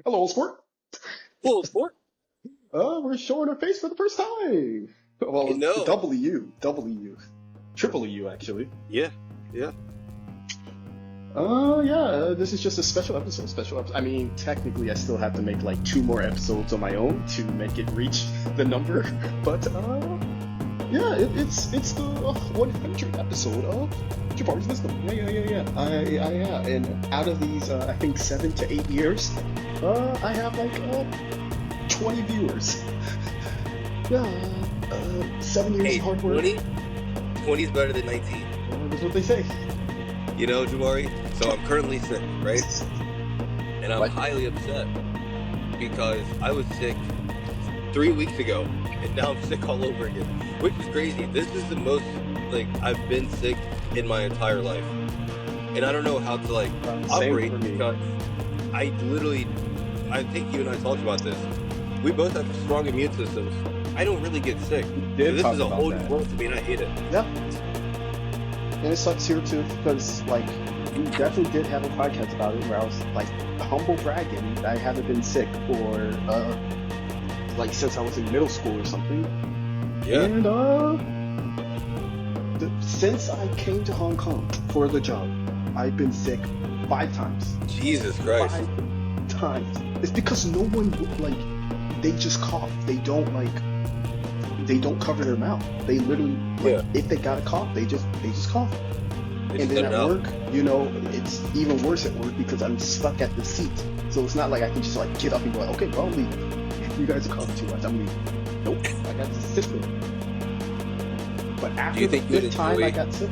Hello, sport. Full sport. We're showing our face for the first time. I Well, know. W, triple U actually. Yeah, yeah. Yeah. This is just a special episode. Special episode. I mean, technically, I still have to make like two more episodes on my own to make it reach the number. But yeah, it's the 100th episode of Jabari's Wisdom. Yeah. And out of these, I think 7 to 8 years, I have like 20 viewers. Yeah, 7 years Hey, of hard work. 20? 20 is better than 19. That's what they say. You know, Jabari? So I'm currently sick, right? And I'm What? highly upset because I was sick 3 weeks ago and now I'm sick all over again, which is crazy. This is the most, like, I've been sick in my entire life. And I don't know how to, like, Same operate for me. because I think you and I talked about this. We both have strong immune systems. I don't really get sick. We So did this talk is a about whole new that. world to me and I hate it. Yeah, and it sucks here too because like we definitely did have a podcast about it where I was like humble bragging that I haven't been sick for like since I was in middle school or something. Yeah. And since I came to Hong Kong for the job, I've been sick 5 times. Jesus Christ. 5 times. It's because no one like they just cough. They don't cover their mouth. They literally Yeah. if they got a cough, they just cough. They And just then let it at out. work, it's even worse at work because I'm stuck at the seat. So it's not like I can just like get up and go, okay, well, I'll leave. You guys are coughing too much. I'm leaving. Nope. I got to sit there. But Do after you the think you would fifth time I enjoy? got sick.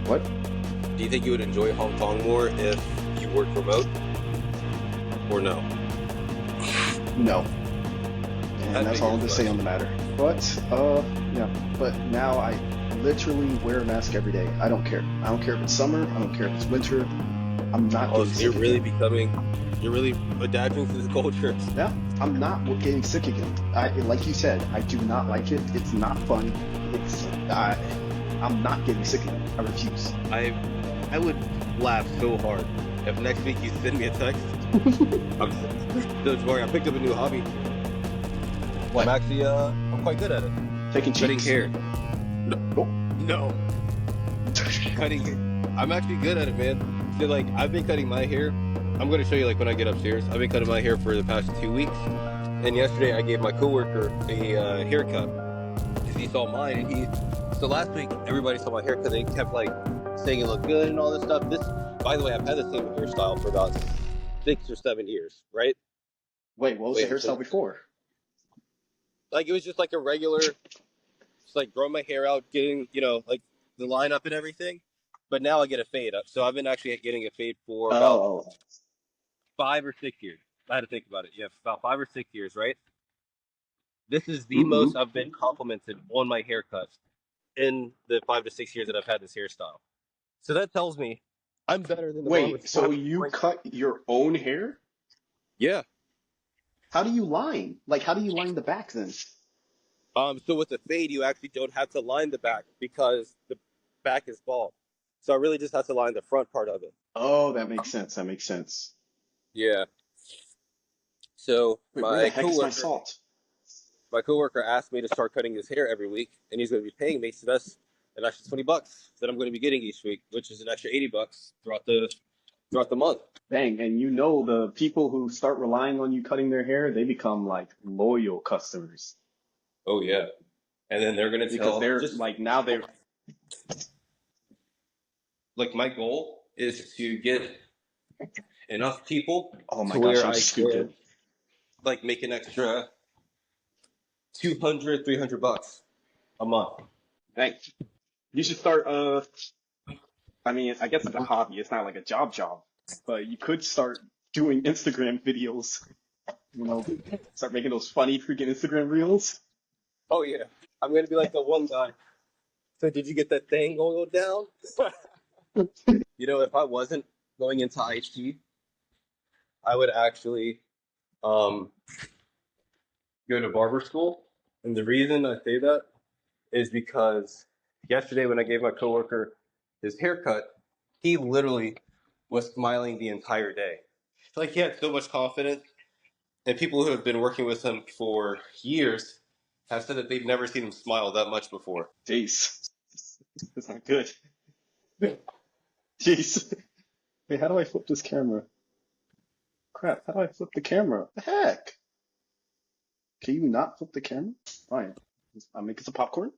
What? Do you think you would enjoy Hong Kong more if you worked remote, or no? No. And I that's all I'm figured gonna as say much. on the matter. But yeah. But now I literally wear a mask every day. I don't care. I don't care if it's summer. I don't care if it's winter. I'm not Oh, getting so you're sick really again. you're really adapting to the culture. Yeah, I'm not getting sick again. Like you said, I do not like it. It's not fun. I'm not getting sick again. I refuse. I I would laugh so hard if next week you send me a text. I'm so Jabari, I picked up a new hobby. What? I'm quite good at it. Taking Cutting cheeks? hair. Oh. No, cutting hair. I'm actually good at it, man. So like I've been cutting my hair. I'm gonna show you like when I get upstairs. I've been cutting my hair for the past 2 weeks. And yesterday I gave my coworker a haircut because he saw mine and he. So last week everybody saw my haircut. They kept like saying it looked good and all this stuff. This, by the way, I've had the same hairstyle for about 6 or 7 years, right? Wait, what was the Wait, hairstyle so before? like it was just like a regular, just like growing my hair out, getting like the line up and everything. But now I get a fade up. So I've been actually getting a fade for about Oh, 5 or 6 years. I had to think about it. Yeah, about 5 or 6 years, right? This is the mm-hmm. most I've been complimented on my haircut in the 5 to 6 years that I've had this hairstyle. So that tells me I'm better than the barbers. Wait, so you cut your own hair? Yeah. How do you line? Like, how do you line the back then? So with the fade, you actually don't have to line the back because the back is bald. So I really just have to line the front part of it. Oh, that makes sense. That makes sense. Yeah. So Wait, where the heck is my salt? my coworker asked me to start cutting his hair every week, and he's going to be paying me. So that's an extra $20 that I'm going to be getting each week, which is an extra $80 throughout the month. Dang, and you know the people who start relying on you cutting their hair, they become like loyal customers Oh yeah. And then they're going to because tell they're just like now they're like my goal is to get enough people oh my to gosh, where I'm I can stupid. like make an extra 200, $300 a month. Dang, you should start I mean, I guess it's a hobby. It's not like a job, but you could start doing Instagram videos. You know, start making those funny freaking Instagram reels. Oh yeah. I'm going to be like the one guy. So did you get that thing going down? If I wasn't going into IT, I would actually um, go to barber school. And the reason I say that is because yesterday when I gave my coworker his haircut, he literally was smiling the entire day. like he had so much confidence, and people who have been working with him for years have said that they've never seen him smile that much before. Jeez. That's not good. Jeez. Wait, how do I flip this camera? Crap, how do I flip the camera? What the heck? Can you not flip the camera? Fine. I'm making some popcorn.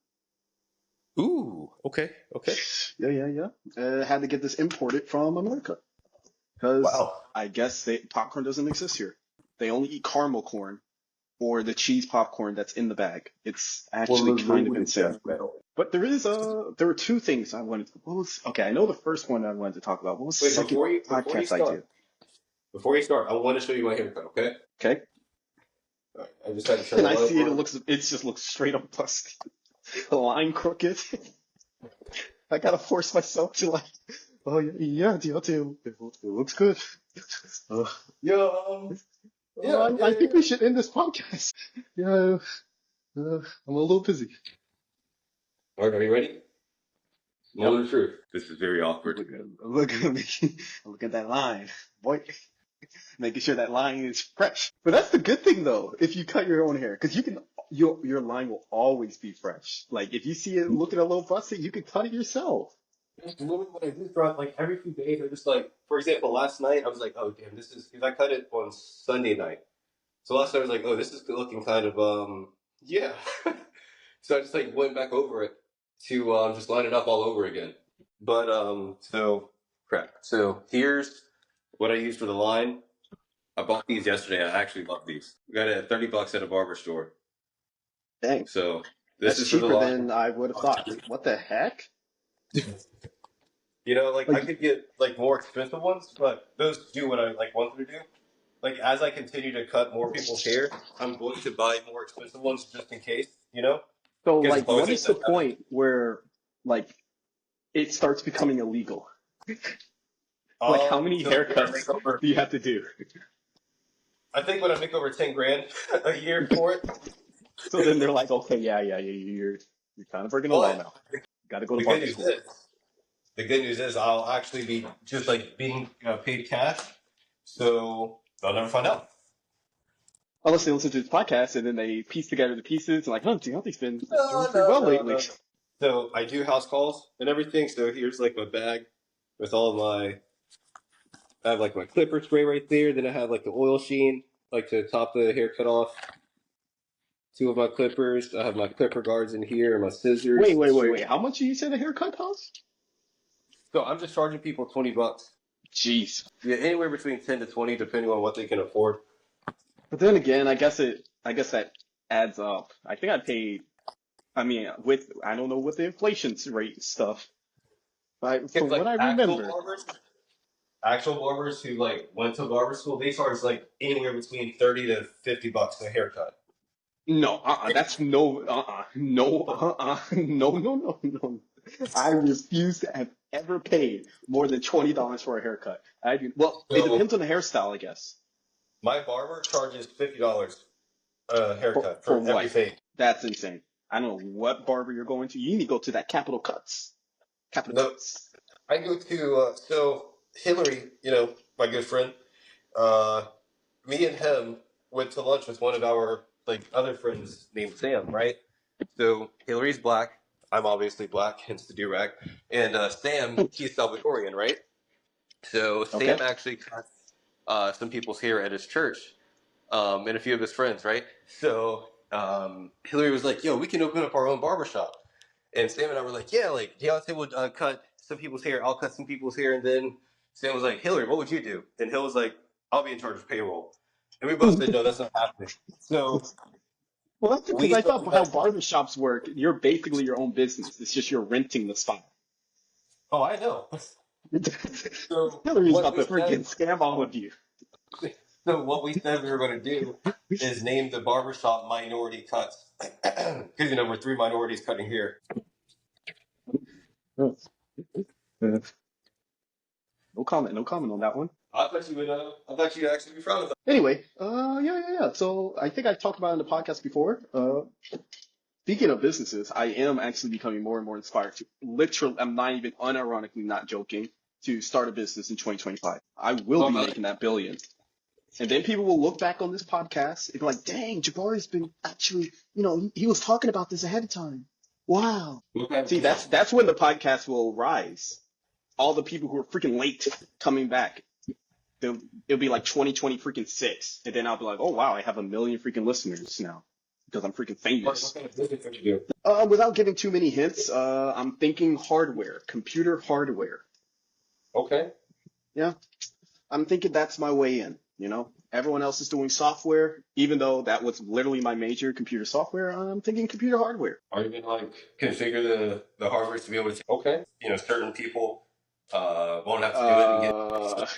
Ooh, okay, okay. Yeah. Had to get this imported from America. Because Wow. I guess popcorn doesn't exist here. They only eat caramel corn or the cheese popcorn that's in the bag. It's actually kind of insane. But there were two things I wanted. Okay, I know the first one I wanted to talk about. What was the Wait, second podcast idea? before you start, I want to show you my haircut, okay? Okay. All right, I just had to turn And the I light see it on. it just looks straight up busted. The line crooked. I gotta force myself to like, oh yeah, Deontay, it looks good. Uh, Yo, I think we should end this podcast. Yeah, I'm a little busy. All right, are you ready? Moment of truth. This is very awkward. Look at me. Look at that line. Boy, making sure that line is fresh. But that's the good thing though, if you cut your own hair, because your line will always be fresh. Like if you see it looking a little busted, you can cut it yourself. That's literally what I do throughout, like, every few days. I just, like, for example, last night, I was like, oh, damn, this is, because I cut it on Sunday night. So last night, I was like, oh, this is looking kind of, yeah. So I just, like, went back over it to, just line it up all over again. But, crap. So here's what I used for the line. I bought these yesterday. I actually love these. I got it at $30 at a barber store. Dang, So this that's is for the cheaper line. than I would have thought. What the heck? You know, like, I Like, could get like more expensive ones, but those do what I like want them to do. Like as I continue to cut more people's hair, I'm going to buy more expensive ones just in case, you know? so Because it's like, always what like is the that. point where like it starts becoming illegal? Like, how many So when I haircuts make over, do you have to do? I think when I make over 10 grand a year for it. So then they're like, okay, yeah, you're kind of breaking the law But now. Got to go to the good barber news school. is, the good news is I'll actually be just like being paid cash, so they'll never find out. Unless they listen to this podcast and then they piece together the pieces and like, oh, Deontay's been doing No, pretty no, well no, lately. no. So I do house calls and everything. So here's like my bag with all of my. I have like my clipper spray right there. Then I have like the oil sheen, like to top the haircut off. Two of my clippers. I have my clipper guards in here, my scissors. Wait. How much did you say the haircut costs? So I'm just charging people $20. Jeez. Yeah, anywhere between 10 to 20, depending on what they can afford. But then again, I guess that adds up. I think I paid. I mean, I don't know what the inflation rate stuff. But from Because like what I remember, actual barbers who like went to barber school, they charge like anywhere between 30 to $50 a haircut. no, that's no, no. I refuse to have ever paid more than $20 for a haircut. I do. Well, it So depends on the hairstyle, I guess. my barber charges $50 a haircut For for every what? fade. That's insane. I don't know what barber you're going to. You need to go to that Capital Cuts. Capital No, Cuts. I go to so Hillary, you know, my good friend. Uh, Me and him went to lunch with one of our like other friends named Sam, right? So Hillary's black. I'm obviously black, hence the do-rag. And Sam, he's Salvadorian, right? So Okay. Sam actually cuts some people's hair at his church, and a few of his friends, right? So Hillary was like, "Yo, we can open up our own barbershop." And Sam and I were like, "Yeah, like Deontay would cut some people's hair, I'll cut some people's hair." And then Sam was like, "Hillary, what would you do?" And Hill was like, "I'll be in charge of payroll." And we both said, "No, that's not happening." So Well, that's because we I started thought how that. barbershops work. You're basically your own business. It's just you're renting the spot. Oh, I know. So Hillary's what about we to freaking said, scam all of you. so what we said we were going to do is name the barbershop Minority Cuts, because you know we're three minorities cutting hair. Uh, No comment on that one. I thought you would. I thought you'd actually be proud of that. Anyway, yeah. So I think I talked about it in the podcast before. Speaking of businesses, I am actually becoming more and more inspired to literally, I'm not even unironically not joking, to start a business in 2025. I will Oh, be really? making that billion. And then people will look back on this podcast and be like, dang, Jabari's been actually, he was talking about this ahead of time. Wow. See, that's when the podcast will rise. All the people who are freaking late coming back. It'll be like 2020 freaking 6. And then I'll be like, oh wow, I have 1 million freaking listeners now. Because I'm freaking famous. What kind of business would you do? Without giving too many hints, I'm thinking hardware, computer hardware. Okay. Yeah. I'm thinking that's my way in, Everyone else is doing software, even though that was literally my major, computer software. I'm thinking computer hardware. Are you gonna configure the hardware to be able to? Okay. Certain people won't have to do it.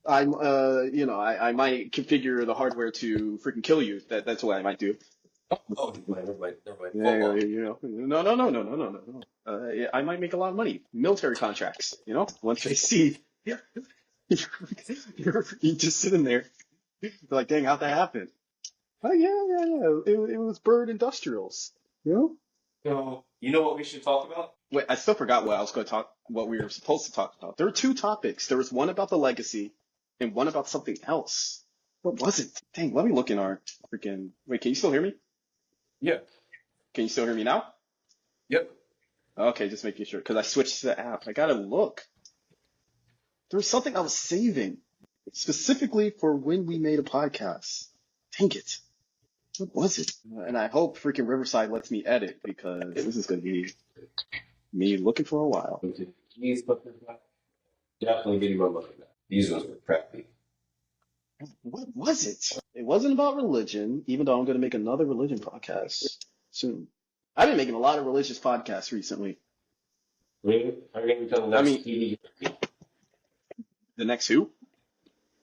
I might configure the hardware to freaking kill you. That's what I might do. Oh, never mind. Yeah, no. I might make a lot of money. Military contracts, once they see, yeah, you're just sitting there, they're like, dang, how'd that happen? Oh yeah. It was Bird Industrials, So, you know what we should talk about? Wait, I still forgot what we were supposed to talk about. There were 2 topics. There was one about the legacy and one about something else. What was it? Dang, let me look in our freaking. Wait, can you still hear me? Yeah. Can you still hear me now? Yep. Okay, just making sure, because I switched to the app. I gotta look. There was something I was saving specifically for when we made a podcast. Dang it. What was it? And I hope freaking Riverside lets me edit, because this is gonna be me looking for a while. Definitely getting my money back. These ones were crappy. What was it? It wasn't about religion, even though I'm going to make another religion podcast soon. I've been making a lot of religious podcasts recently. Really? Are you going to become the next TDJ? The next who?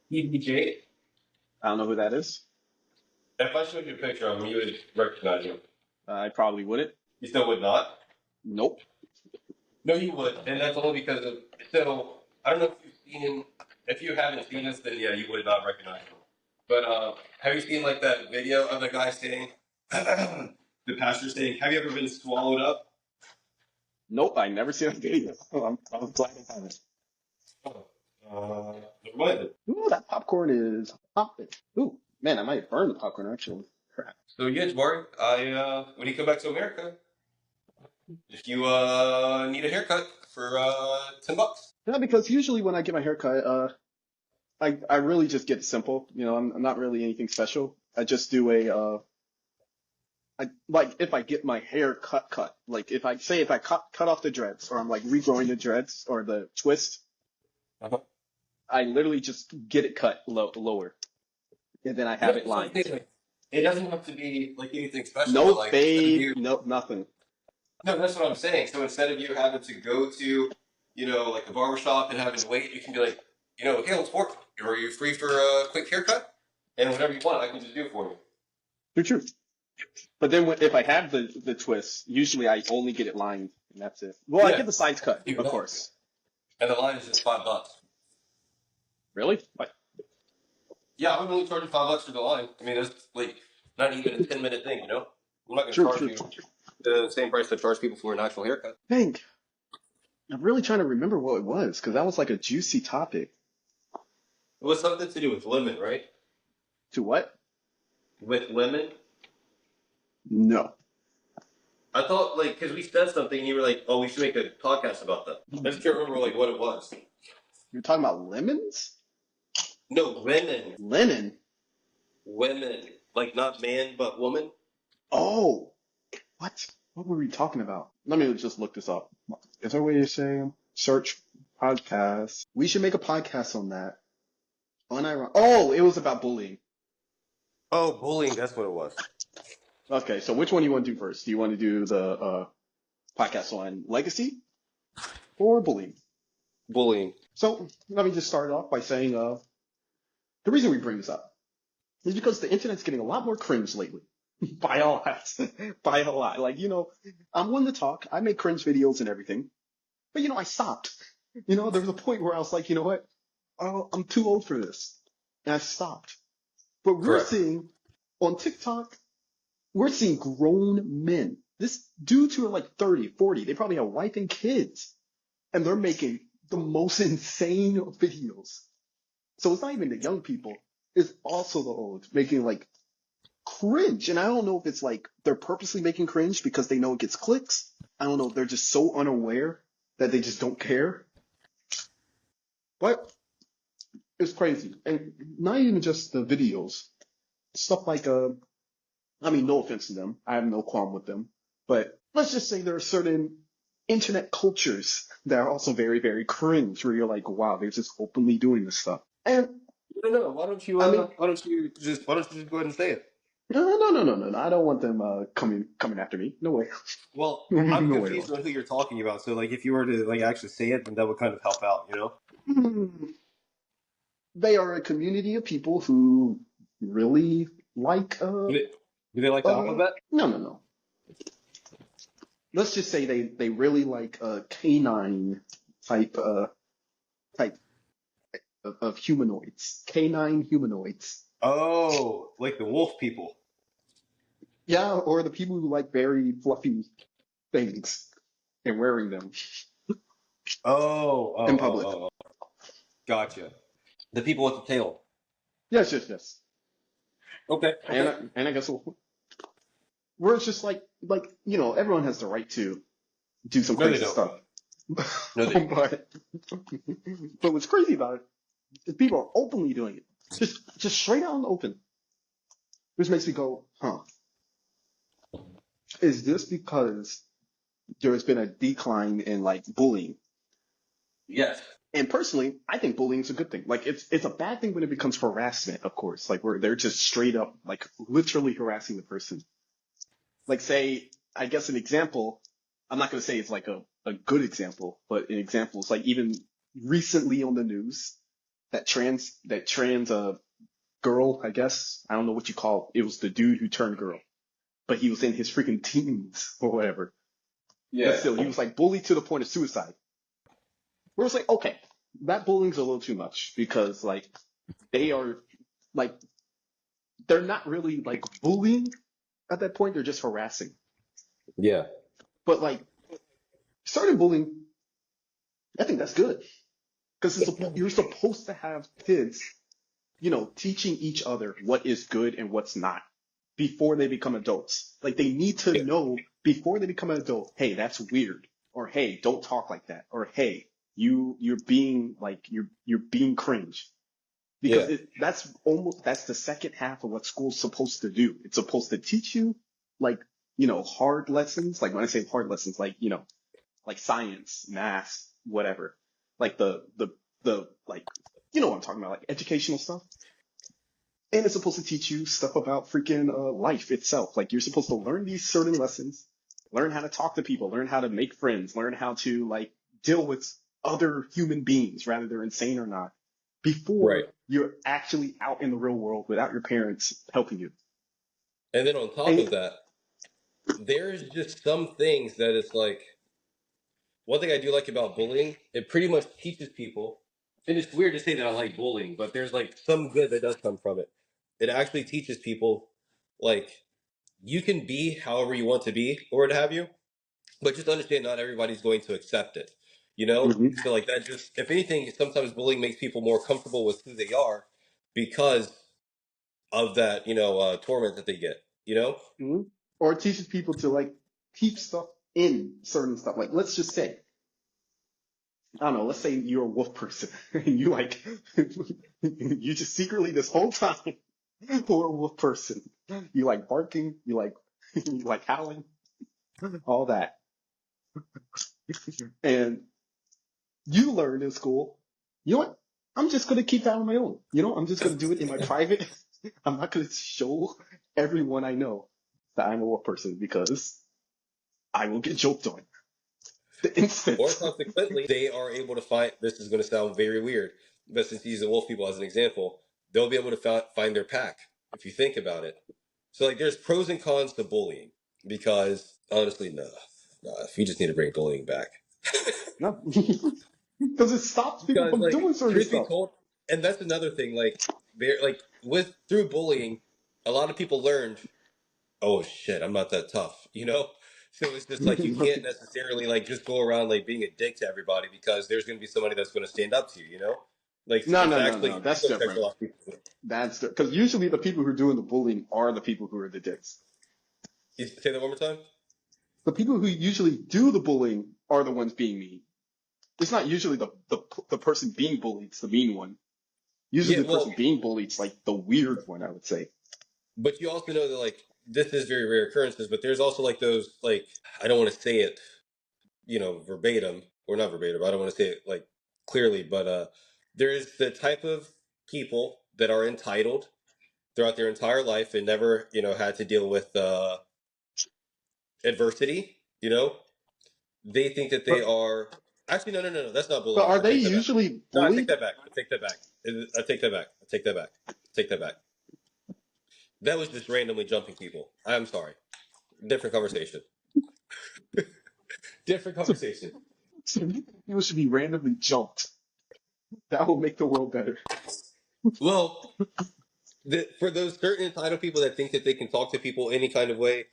TDJ? I don't know who that is. If I showed you a picture of him, you would recognize him. I probably wouldn't. You still would not? Nope. No, you would. And that's only because of... So, I don't know if you've seen... If you haven't seen this, then yeah, you would not recognize him. But have you seen that video of the guy saying, the pastor saying, have you ever been swallowed up? Nope, I never seen that video. I'm glad I haven't. Never mind. Ooh, that popcorn is popping. Ooh, man, I might burn the popcorn actually. Crap. So yeah, Jabari, when you come back to America, if you need a haircut for $10. Yeah, because usually when I get my haircut, I really just get it simple. I'm not really anything special. I just do if I get my hair cut, like if I cut off the dreads, or I'm like regrowing the dreads or the twist, I literally just get it cut lower, and then I have it lined. It doesn't have to be anything special. No fade, no nothing. No, that's what I'm saying. So instead of you having to go to, a barbershop and having to wait, you can be like, okay, let's work. Are you free for a quick haircut? And whatever you want, I can just do for you. True. But then if I have the twist, usually I only get it lined, and that's it. Well, I get the sides cut, of course. And the line is just $5. Really? What? Yeah, I would only charge you $5 for the line. I mean, that's not even a 10-minute thing, I'm not going to charge you the same price I charge people for an actual haircut. Think. I'm really trying to remember what it was, because that was like a juicy topic. It was something to do with lemon, right? To what? With lemon? No. I thought, because we said something, and you were like, oh, we should make a podcast about that. I just can't remember, what it was. You're talking about lemons? No, linen. Linen? Women. Not man, but woman? Oh. What? What were we talking about? Let me just look this up. Is there a way to say search podcast? We should make a podcast on that. Oh, it was about bullying. Oh, bullying. That's what it was. Okay, so which one do you want to do first? Do you want to do the podcast on legacy or bullying? Bullying. So let me just start off by saying the reason we bring this up is because the internet's getting a lot more cringe lately. By a lot. By a lot. I'm one to talk. I make cringe videos and everything. But, I stopped. There was a point where I was like, you know what? Oh, I'm too old for this. And I stopped. But we're seeing on TikTok, we're seeing grown men. This dudes who are 30, 40, they probably have a wife and kids. And they're making the most insane videos. So it's not even the young people. It's also the old making like cringe. And I don't know if it's like they're purposely making cringe because they know it gets clicks. I don't know. They're just so unaware that they just don't care. But it's crazy. And not even just the videos. Stuff like, I mean, no offense to them. I have no qualm with them. But let's just say there are certain internet cultures that are also very, very cringe where you're like, wow, they're just openly doing this stuff. And No. I mean, Why don't you just go ahead and say it? no. I don't want them coming after me. No way. Well, I'm No way at all. confused on who you're talking about. So, like, if you were to like actually say it, then that would kind of help out, you know? Hmm. They are a community of people who really like Do they like the alphabet? no. Let's just say they really like canine type type of humanoids. Canine humanoids. Oh, like the wolf people. Yeah, or the people who like very fluffy things and wearing them in public. Gotcha. The people with the tail. Yes. Okay, okay. And I guess where it's just like everyone has the right to do some No, they crazy don't. stuff. No, they. But what's crazy about it is people are openly doing it, just straight out in the open, which makes me go, huh? Is this because there has been a decline in like bullying? Yes. And personally, I think bullying is a good thing. Like it's a bad thing when it becomes harassment, of course, like where they're just straight up like literally harassing the person. Like say, I guess an example, I'm not going to say it's like a good example, but an example is like even recently on the news that trans girl, I guess, I don't know what you call it. It was the dude who turned girl, but he was in his freaking teens or whatever. But Yeah. still, he was like bullied to the point of suicide. Where it's like, okay, that bullying's a little too much because like they are like they're not really like bullying at that point, they're just harassing. Yeah. But like starting bullying, I think that's good because you're supposed to have kids, teaching each other what is good and what's not before they become adults. Like they need to Yeah. know before they become an adult, hey, that's weird, or hey, don't talk like that, or hey, you're being like you're being cringe. Because Yeah. that's the second half of what school's supposed to do. It's supposed to teach you like, hard lessons. Like when I say hard lessons, like, like science, math, whatever. Like the like, what I'm talking about, like educational stuff. And it's supposed to teach you stuff about freaking life itself. Like you're supposed to learn these certain lessons, learn how to talk to people, learn how to make friends, learn how to like deal with other human beings, whether they're insane or not, Right. before you're actually out in the real world without your parents helping you. And then on top And of that, there's just some things that it's like one thing I do like about bullying, it pretty much teaches people, and it's weird to say that I like bullying, but there's like some good that does come from it. It actually teaches people, like, you can be however you want to be, or what have you, but just understand not everybody's going to accept it, you know? mhm, So, like, that just, if anything, sometimes bullying makes people more comfortable with who they are because of that, torment that they get, you know? mhm. Or it teaches people to like keep stuff in certain stuff. Like let's just say, I don't know, let's say you're a wolf person and you like you just secretly this whole time were a wolf person. You like barking, you like howling, all that. And you learn in school, you know what? I'm just gonna keep that on my own. I'm just gonna do it in my private. I'm not gonna show everyone I know that I'm a wolf person because I will get joked on the Or instant. consequently, they are able to find, this is going to sound very weird, but since you use the wolf people as an example, they'll be able to find their pack if you think about it. So, like, there's pros and cons to bullying because, honestly, no. You just need to bring bullying back. No, because it stops people Because, from like, doing certain truth be stuff. told, and that's another thing, through bullying, a lot of people learned, oh shit, I'm not that tough, you know? So it's just like you can't necessarily like just go around like being a dick to everybody because there's going to be somebody that's going to stand up to you, you know? Like No, it's no, no, no. actually That's different. sexualized people. That's because usually the people who are doing the bullying are the people who are the dicks. You say that one more time. The people who usually do the bullying are the ones being mean. It's not usually the person being bullied, it's the mean one. Yeah, Usually the well, person being bullied is like the weird one, I would say. but you also know that like this is very rare occurrences, but there's also like those like I don't want to say it, verbatim or not verbatim. I don't want to say it like clearly, but there is the type of people that are entitled throughout their entire life and never, had to deal with adversity. They think that they But are actually no. That's not but bullying. are I they take that back. usually No, I take bullied? that back. I take that back. I take that back. I take that back. I take that back. That was just randomly jumping people. I'm sorry. Different conversation. Different So, conversation. so people should be randomly jumped. That will make the world better. Well, for those certain entitled people that think that they can talk to people any kind of way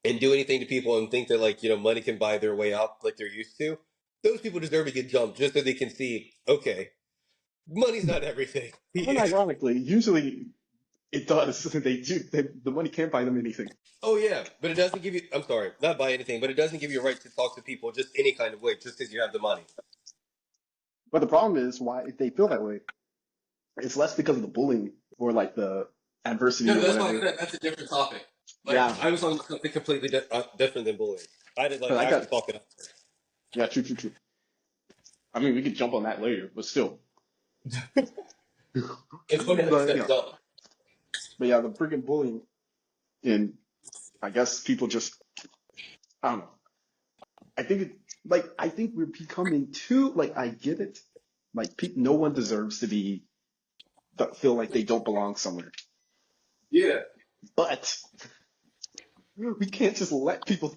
and do anything to people and think that like money can buy their way out like they're used to, those people deserve to get jumped just so they can see. Okay, money's not everything. Unironically, usually it does. They do. The money can't buy them anything. Oh yeah, but it doesn't give you. I'm sorry, not buy anything, but it doesn't give you a right to talk to people just any kind of way just because you have the money. But the problem is why if they feel that way, it's less because of the bullying or like the adversity No, or that's why I whatever. said that's a different topic. Like Yeah, I was on something completely different than bullying. I did like because I actually got talk it up. yeah, true, true, true. I mean, we could jump on that later, but still. It's funny how you But said yeah, dumb. but yeah, the freaking bullying, and I guess people just I don't know. I think I think we're becoming too like I get it. Like no one deserves to be feel like they don't belong somewhere, Yeah. but we can't just let people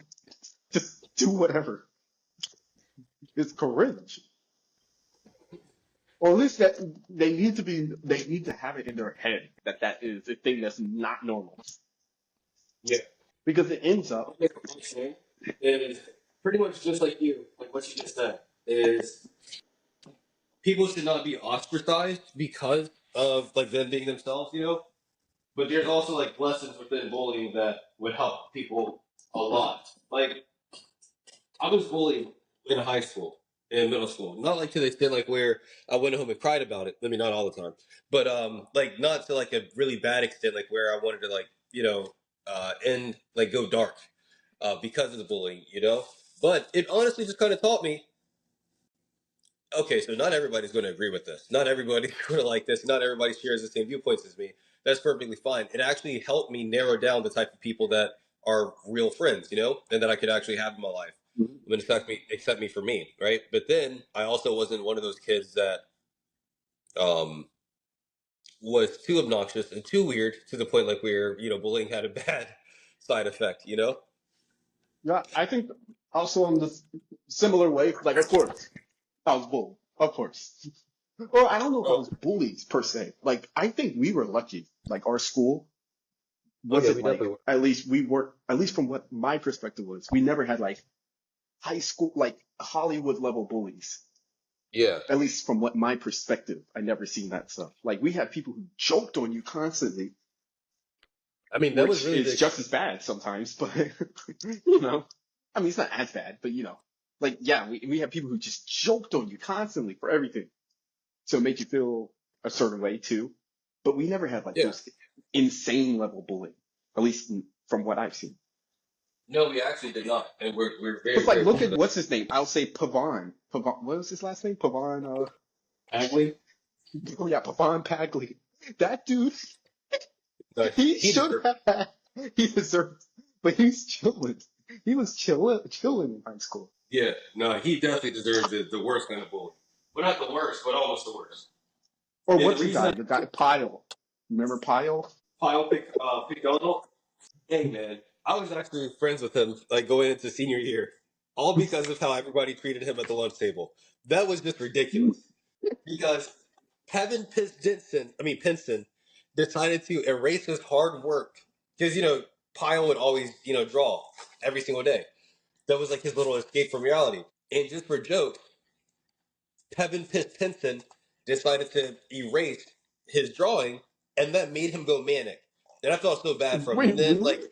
just do whatever. It's cringe. Or at least that they need to have it in their head that that is a thing that's not normal. Yeah. Because it ends up, Is pretty much just like you, like what you just said, is people should not be ostracized because of like them being themselves. But there's also like lessons within bullying that would help people a lot. Like I was bullied in high school, in middle school. Not like to the extent like where I went home and cried about it. I mean, not all the time, but like not to like a really bad extent, like where I wanted to like end like go dark, because of the bullying. But it honestly just kind of taught me. Okay, so not everybody's going to agree with this. Not everybody's going to like this. Not everybody shares the same viewpoints as me. That's perfectly fine. It actually helped me narrow down the type of people that are real friends, and that I could actually have in my life. I mean, accept me for me, right? But then I also wasn't one of those kids that um, was too obnoxious and too weird to the point like where bullying had a bad side effect. yeah, I think also in this similar way, like of course, I was bullied, of course. Or I don't know if I Oh, was bullied per se. Like I think we were lucky. Like our school oh yeah, wasn't we like definitely were. at least we were at least from what my perspective was, we never had like high school like Hollywood level bullies. Yeah, At least from what my perspective, I never seen that stuff. Like we had people who joked on you constantly, I mean that was which really is the just as bad sometimes, but you know, I mean, it's not as bad, but like, yeah, we have people who just joked on you constantly for everything. So it made you feel a certain way too. But we never had like yeah. those insane level bullying, at least from what I've seen. No, we actually did not, and we're Cause very like, look grateful for at that. what's his name? I'll say Pavan. Pavan, what was his last name? Pavan, Actually, oh yeah, Pavan Pagley. That dude, he he should deserved. have had, he deserved, but he's chilling. He was chilling in high school. Yeah, no, he definitely deserved the worst kind of bully. Well, not the worst, but almost the worst. Or And the what's the reason guy? I The guy Pyle. Remember Pyle? Kyle picked Donald, hey man, I was actually friends with him like going into senior year, all because of how everybody treated him at the lunch table. That was just ridiculous. Because Pinson, decided to erase his hard work because Pyle would always draw every single day. That was like his little escape from reality. And just for jokes, Pinson decided to erase his drawing, and that made him go manic. And I felt so bad for him. Wait, And then, really? like,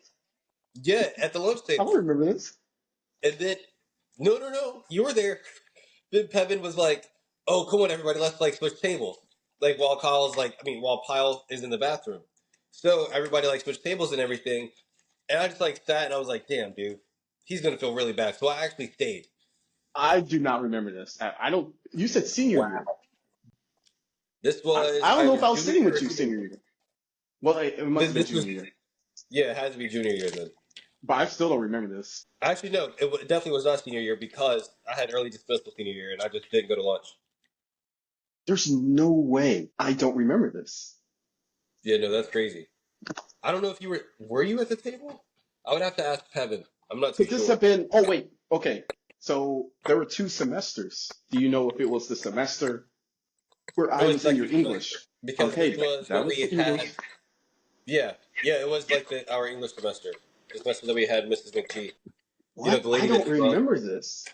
yeah, at the lunch I don't table. remember this. And then, no, you were there. Then Pevin was like, "Oh, come on, everybody, let's like switch tables." Like while Pyle is in the bathroom. So everybody like switched tables and everything. And I just like sat and I was like, "Damn, dude, he's gonna feel really bad." So I actually stayed. I do not remember this. I don't. You said senior year. Wow. This was I don't know if either I was junior sitting year or with you senior senior year. year. Well, it must have been This was junior year. yeah, it had to be junior year then. But I still don't remember this. Actually, no, it definitely was not senior year because I had early dismissal senior year and I just didn't go to lunch. There's no way I don't remember this. Yeah, no, that's crazy. I don't know if you were you at the table? I would have to ask Pevin. I'm not too Could this sure. have been? Oh wait, okay. So there were 2 semesters. Do you know if it was the semester where It I was was in your second English? semester because Okay, this was that when was we the had English. yeah, it was like our English semester. The semester that we had Mrs. McGee. You know, What? the I lady don't that remember this.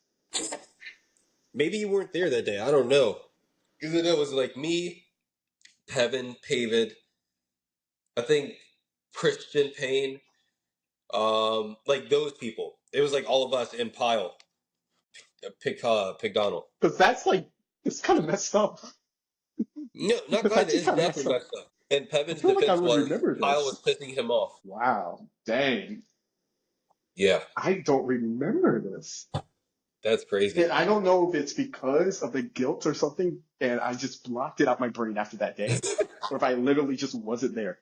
maybe you weren't there that day. I don't know. Because it was like me, Pevin, Pavid, I think Christian Payne, like those people. It was like all of us in Pile, Pig Donald. Because that's like, it's kind of messed up. No, not That's kind of. actually It's kind of messed definitely up. messed up. And I Pevin's feel like I defense would was remember Pyle was this. pissing him off. Wow, dang. Yeah, I don't remember this. that's crazy. And I don't know if it's because of the guilt or something, and I just blocked it out my brain after that day, or if I literally just wasn't there.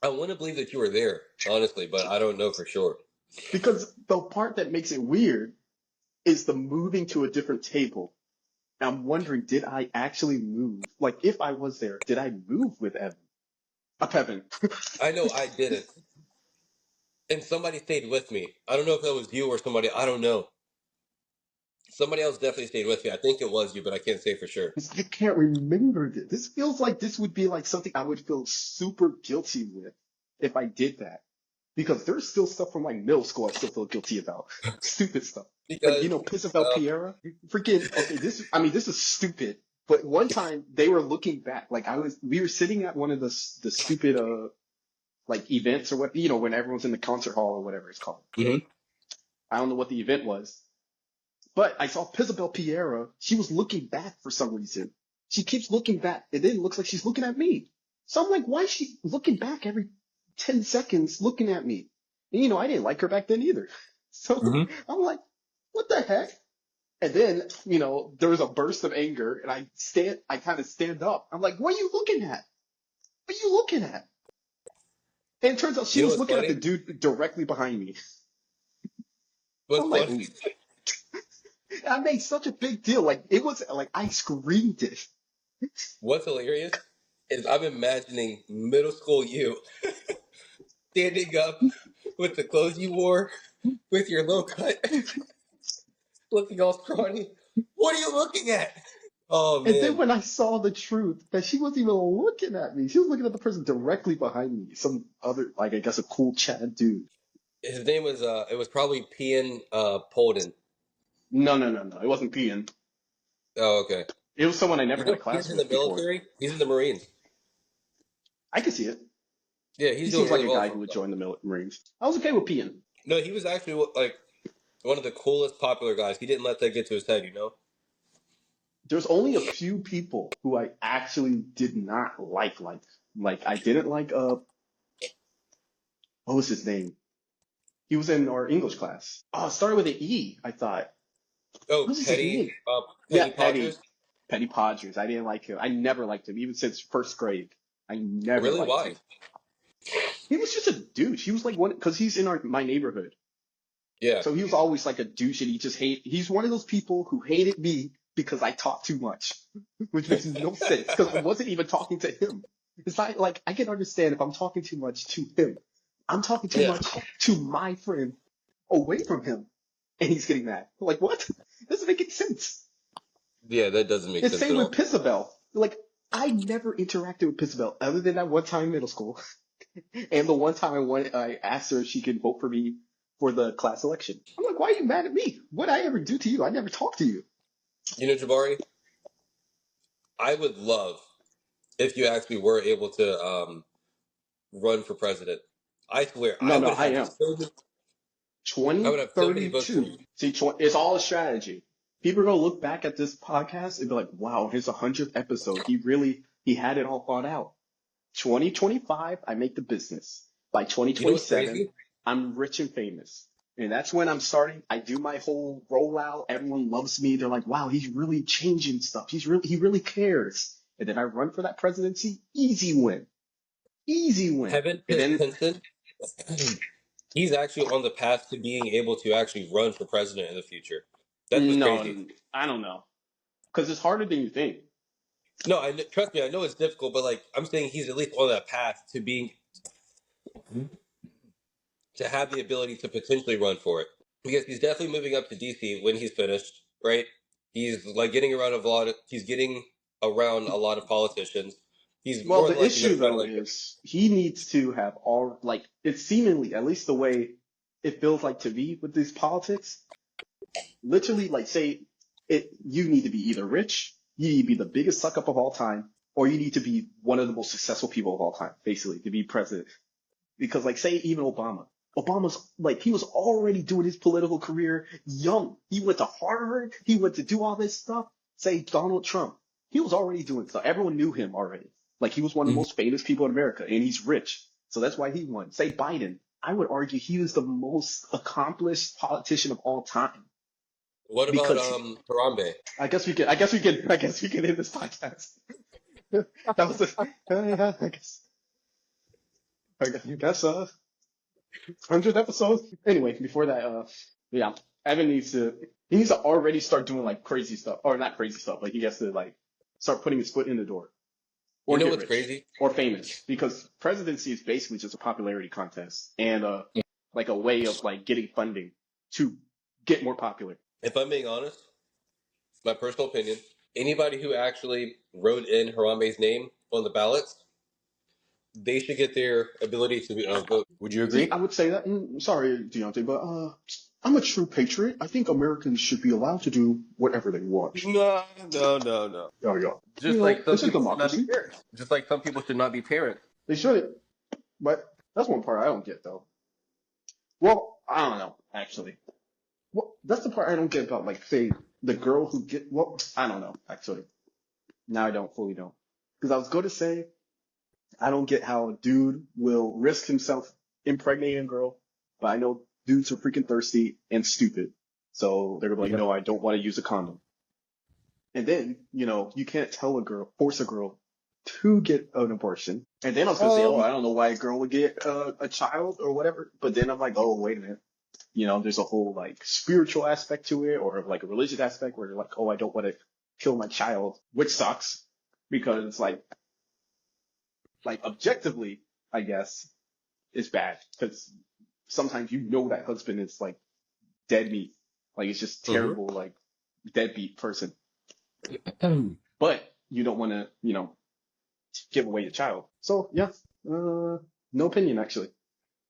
I want to believe that you were there, honestly, but I don't know for sure. Because the part that makes it weird is the moving to a different table. And I'm wondering, did I actually move? Like, if I was there, did I move with Evan? Pevin. I know I didn't. And somebody stayed with me. I don't know if that was you or somebody. I don't know. Somebody else definitely stayed with me. I think it was you, but I can't say for sure. I can't remember this. This feels like this would be like something I would feel super guilty with if I did that. Because there's still stuff from like middle school I still feel guilty about. Stupid stuff. Like, Because, Pisabel Piera? Freaking, okay, this is stupid. But one time they were looking back, like we were sitting at one of the stupid, like events or what, when everyone's in the concert hall or whatever it's called. Mhm. I don't know what the event was. But I saw Pisabel Piera. She was looking back for some reason. She keeps looking back. And then it looks like she's looking at me. So I'm like, why is she looking back every 10 seconds looking at me? And I didn't like her back then either. So Mhm. I'm like, what the heck? And then, there was a burst of anger and I kind of stand up. I'm like, what are you looking at? What are you looking at? And it turns out she You know was what's looking at funny? the dude directly behind me. What's I'm like, funny? ooh. I made such a big deal. Like, it was like I screamed it. What's hilarious is I'm imagining middle school you standing up with the clothes you wore, with your low cut, looking all scrawny. What are you looking at? Oh And then man, when I saw the truth that she wasn't even looking at me, she was looking at the person directly behind me. Some other, like, I guess a cool Chad dude. his name was it was probably Pian Polden. No, no, no, no. It wasn't Pian. Oh, okay. It was someone I never You had know a class Pian's in the with before. military. He's in the Marines. I could see it. Yeah, He he's doing seems like really a well guy for who would himself. join the Marines. I was okay with Pian. No, he was actually like one of the coolest popular guys. He didn't let that get to his head, you know. There's only a few people who I actually did not like. Like I didn't like, what was his name? He was in our English class. Oh, it started with an E, I thought. Oh, What was his name? Yeah, Petty Podgers. Petty. Petty Podgers. I didn't like him. I never liked him, even since first grade. I never Really? liked Why? him. He was just a douche. He was like one, because he's in my neighborhood. Yeah. So he was always like a douche, and he's one of those people who hated me because I talk too much, which makes no sense, because I wasn't even talking to him. It's like, I can understand if I'm talking too much to him. I'm talking too Yeah. much to my friend away from him, and he's getting mad. Like, what? Doesn't make any sense. Yeah, that doesn't make It's sense same at with all. Pisabel. Like, I never interacted with Pisabel other than that one time in middle school. And the one time I asked her if she could vote for me for the class election. I'm like, why are you mad at me? What did I ever do to you? I never talked to you. You know, Jabari, I would love if you actually were able to run for president. I swear, No, no, I am. I would have so many votes for 2032. you. See, it's all a strategy. People are gonna look back at this podcast and be like, "Wow, his 100th episode. He had it all thought out." 2025, I make the business. By You know what's 2027, crazy? I'm rich and famous. And that's when I'm starting. I do my whole rollout. Everyone loves me. They're like, "Wow, he's really changing stuff. He really cares." And then I run for that presidency. Easy win. Easy win. Kevin And then Pinson, he's actually on the path to being able to actually run for president in the future. That's what's crazy. no, I don't know, because it's harder than you think. No, trust me, I know it's difficult, but like I'm saying, he's at least on that path to being to have the ability to potentially run for it because he's definitely moving up to DC when he's finished, right? He's like getting around he's getting around a lot of politicians. He's Well, more than the likely going issue to try to though like. is he needs to have all like it's seemingly at least the way it feels like to me with these politics. Literally, like say you need to be either rich, you need to be the biggest suck up of all time, or you need to be one of the most successful people of all time, basically, to be president. Because like say even Obama's like he was already doing his political career young. He went to Harvard, he went to do all this stuff. Say Donald Trump, he was already doing stuff. Everyone knew him already. Like he was one of the Mhm. most famous people in America, and he's rich, so that's why he won. Say Biden, I would argue he was the most accomplished politician of all time What about because Harambe? I guess we can end this podcast. That was yeah, I guess 100 episodes. Anyway, before that, yeah, Evan he needs to already start doing like crazy stuff, or not crazy stuff. Like he has to like start putting his foot in the door, You or know get what's rich, crazy? or famous, because presidency is basically just a popularity contest and like a way of like getting funding to get more popular. If I'm being honest, my personal opinion, anybody who actually wrote in Harambe's name on the ballots, they should get their ability to vote. Would you See, I agree? would say that. Sorry, Deontay, but I'm a true patriot. I think Americans should be allowed to do whatever they want. No, no, no, no. Oh yeah, Just like some it's a people should not be democracy. parents. Just like some people should not be parents. They should, but that's one part I don't get though. Well, I don't know actually. Well, that's the part I don't get about like say the girl who get. Well, I don't know actually. Now I don't fully know because I was going to say I don't get how a dude will risk himself impregnating a girl, but I know dudes are freaking thirsty and stupid. So they're gonna be like, Yeah. no, I don't want to use a condom. And then, you can't force a girl to get an abortion. And then I was gonna say, oh, I don't know why a girl would get a child or whatever. But then I'm like, oh, wait a minute. There's a whole like spiritual aspect to it or like a religious aspect where you're like, oh, I don't want to kill my child, which sucks because like objectively, I guess, it's bad because sometimes that husband is like dead meat. Like it's just Mhm. terrible, like deadbeat person. But you don't want to, give away your child. So yeah, no opinion actually.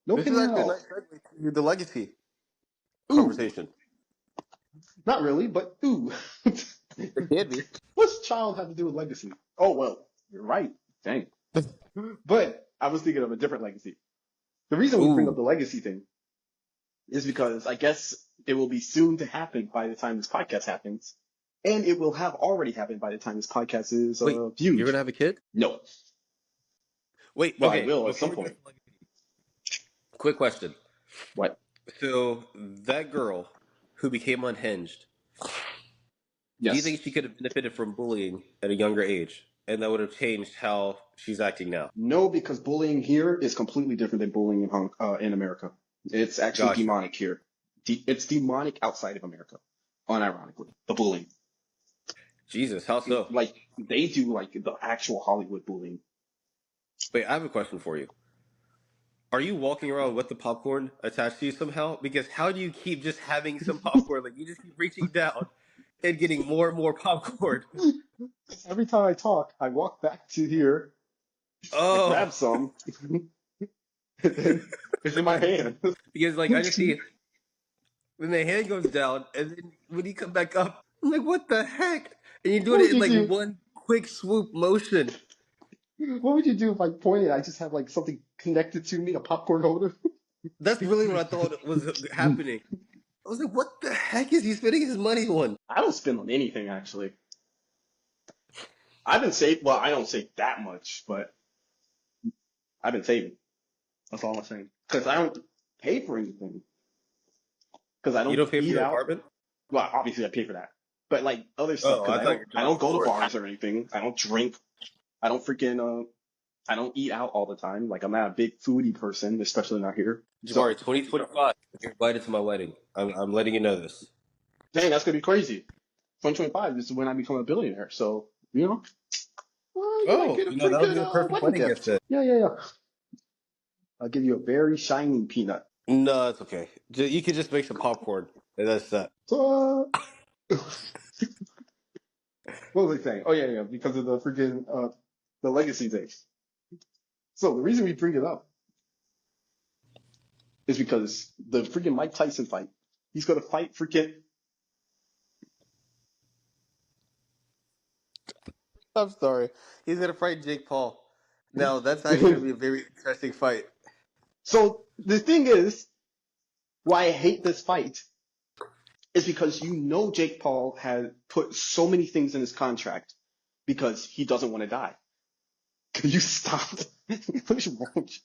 No This is opinion at actually a all. nice segue to the legacy Ooh, conversation. not really, but ooh. It can be. What's child have to do with legacy? Oh well, you're right. Dang. But I was thinking of a different legacy. The reason we bring up Ooh. the legacy thing is because I guess it will be soon to happen by the time this podcast happens. And it will have already happened by the time this podcast is Wait, viewed. you're gonna have a kid? No. Wait, Well, I okay. will at Before some we get point. to legacy, quick question. What? So that girl who became unhinged, do you Yes. think she could have benefited from bullying at a younger age, and that would have changed how she's acting now? No, because bullying here is completely different than bullying in America. It's actually Gotcha. demonic here. It's demonic outside of America, unironically. The bullying. Jesus, how so? Like, they do, like, the actual Hollywood bullying. Wait, I have a question for you. Are you walking around with the popcorn attached to you somehow? Because how do you keep just having some popcorn? Like you just keep reaching down and getting more and more popcorn. Every time I talk, I walk back to here, I Oh, grab some, and then it's in my hand. because like I just see when the hand goes down, and then when you come back up, I'm like, what the heck? And you're doing Who it in did like you? one quick swoop motion. What would you do if I pointed? I just have like something connected to me, a popcorn holder. That's really what I thought was happening. I was like, what the heck is he spending his money on? I don't spend on anything actually. I've been saving. Well, I don't save that much, but I've been saving. That's all I'm saying. Because I don't pay for anything. Because I You don't don't pay for eat your out. apartment? Well, obviously I pay for that. But like other stuff, Oh, because I thought your I job don't was go to for it. bars or anything. I don't drink. I don't freaking I don't eat out all the time. Like I'm not a big foodie person, especially not here. So Jabari, 2025. You're invited to my wedding. I'm letting you know this. dang, that's gonna be crazy. 2025 is when I become a billionaire. So you might Oh, get a that would be freaking the perfect wedding wedding gift gift. then. Yeah. I'll give you a very shining peanut. No, it's okay. You could just make some popcorn, and that's that. So what was I saying? Oh yeah, because of the freaking the legacy thing. So the reason we bring it up is because the freaking Mike Tyson fight. He's gonna fight freaking. I'm sorry. He's gonna fight Jake Paul. Now, that's actually gonna be a very interesting fight. So the thing is, why I hate this fight is because Jake Paul had put so many things in his contract because he doesn't want to die. Can you stop? What is wrong with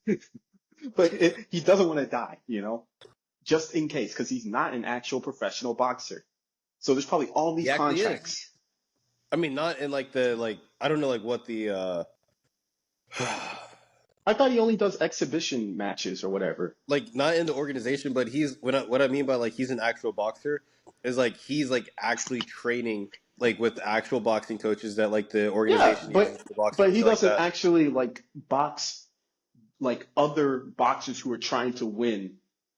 you? But he doesn't want to die, just in case, because he's not an actual professional boxer. So there's probably all these He actually is. contracts. I mean, not in like I don't know like what the I thought he only does exhibition matches or whatever. like not in the organization, but he's what I mean by like he's an actual boxer is like he's like actually training like with actual boxing coaches that like the Yeah, organization uses for boxing but and he shit like doesn't that. actually like box like other boxers who are trying to win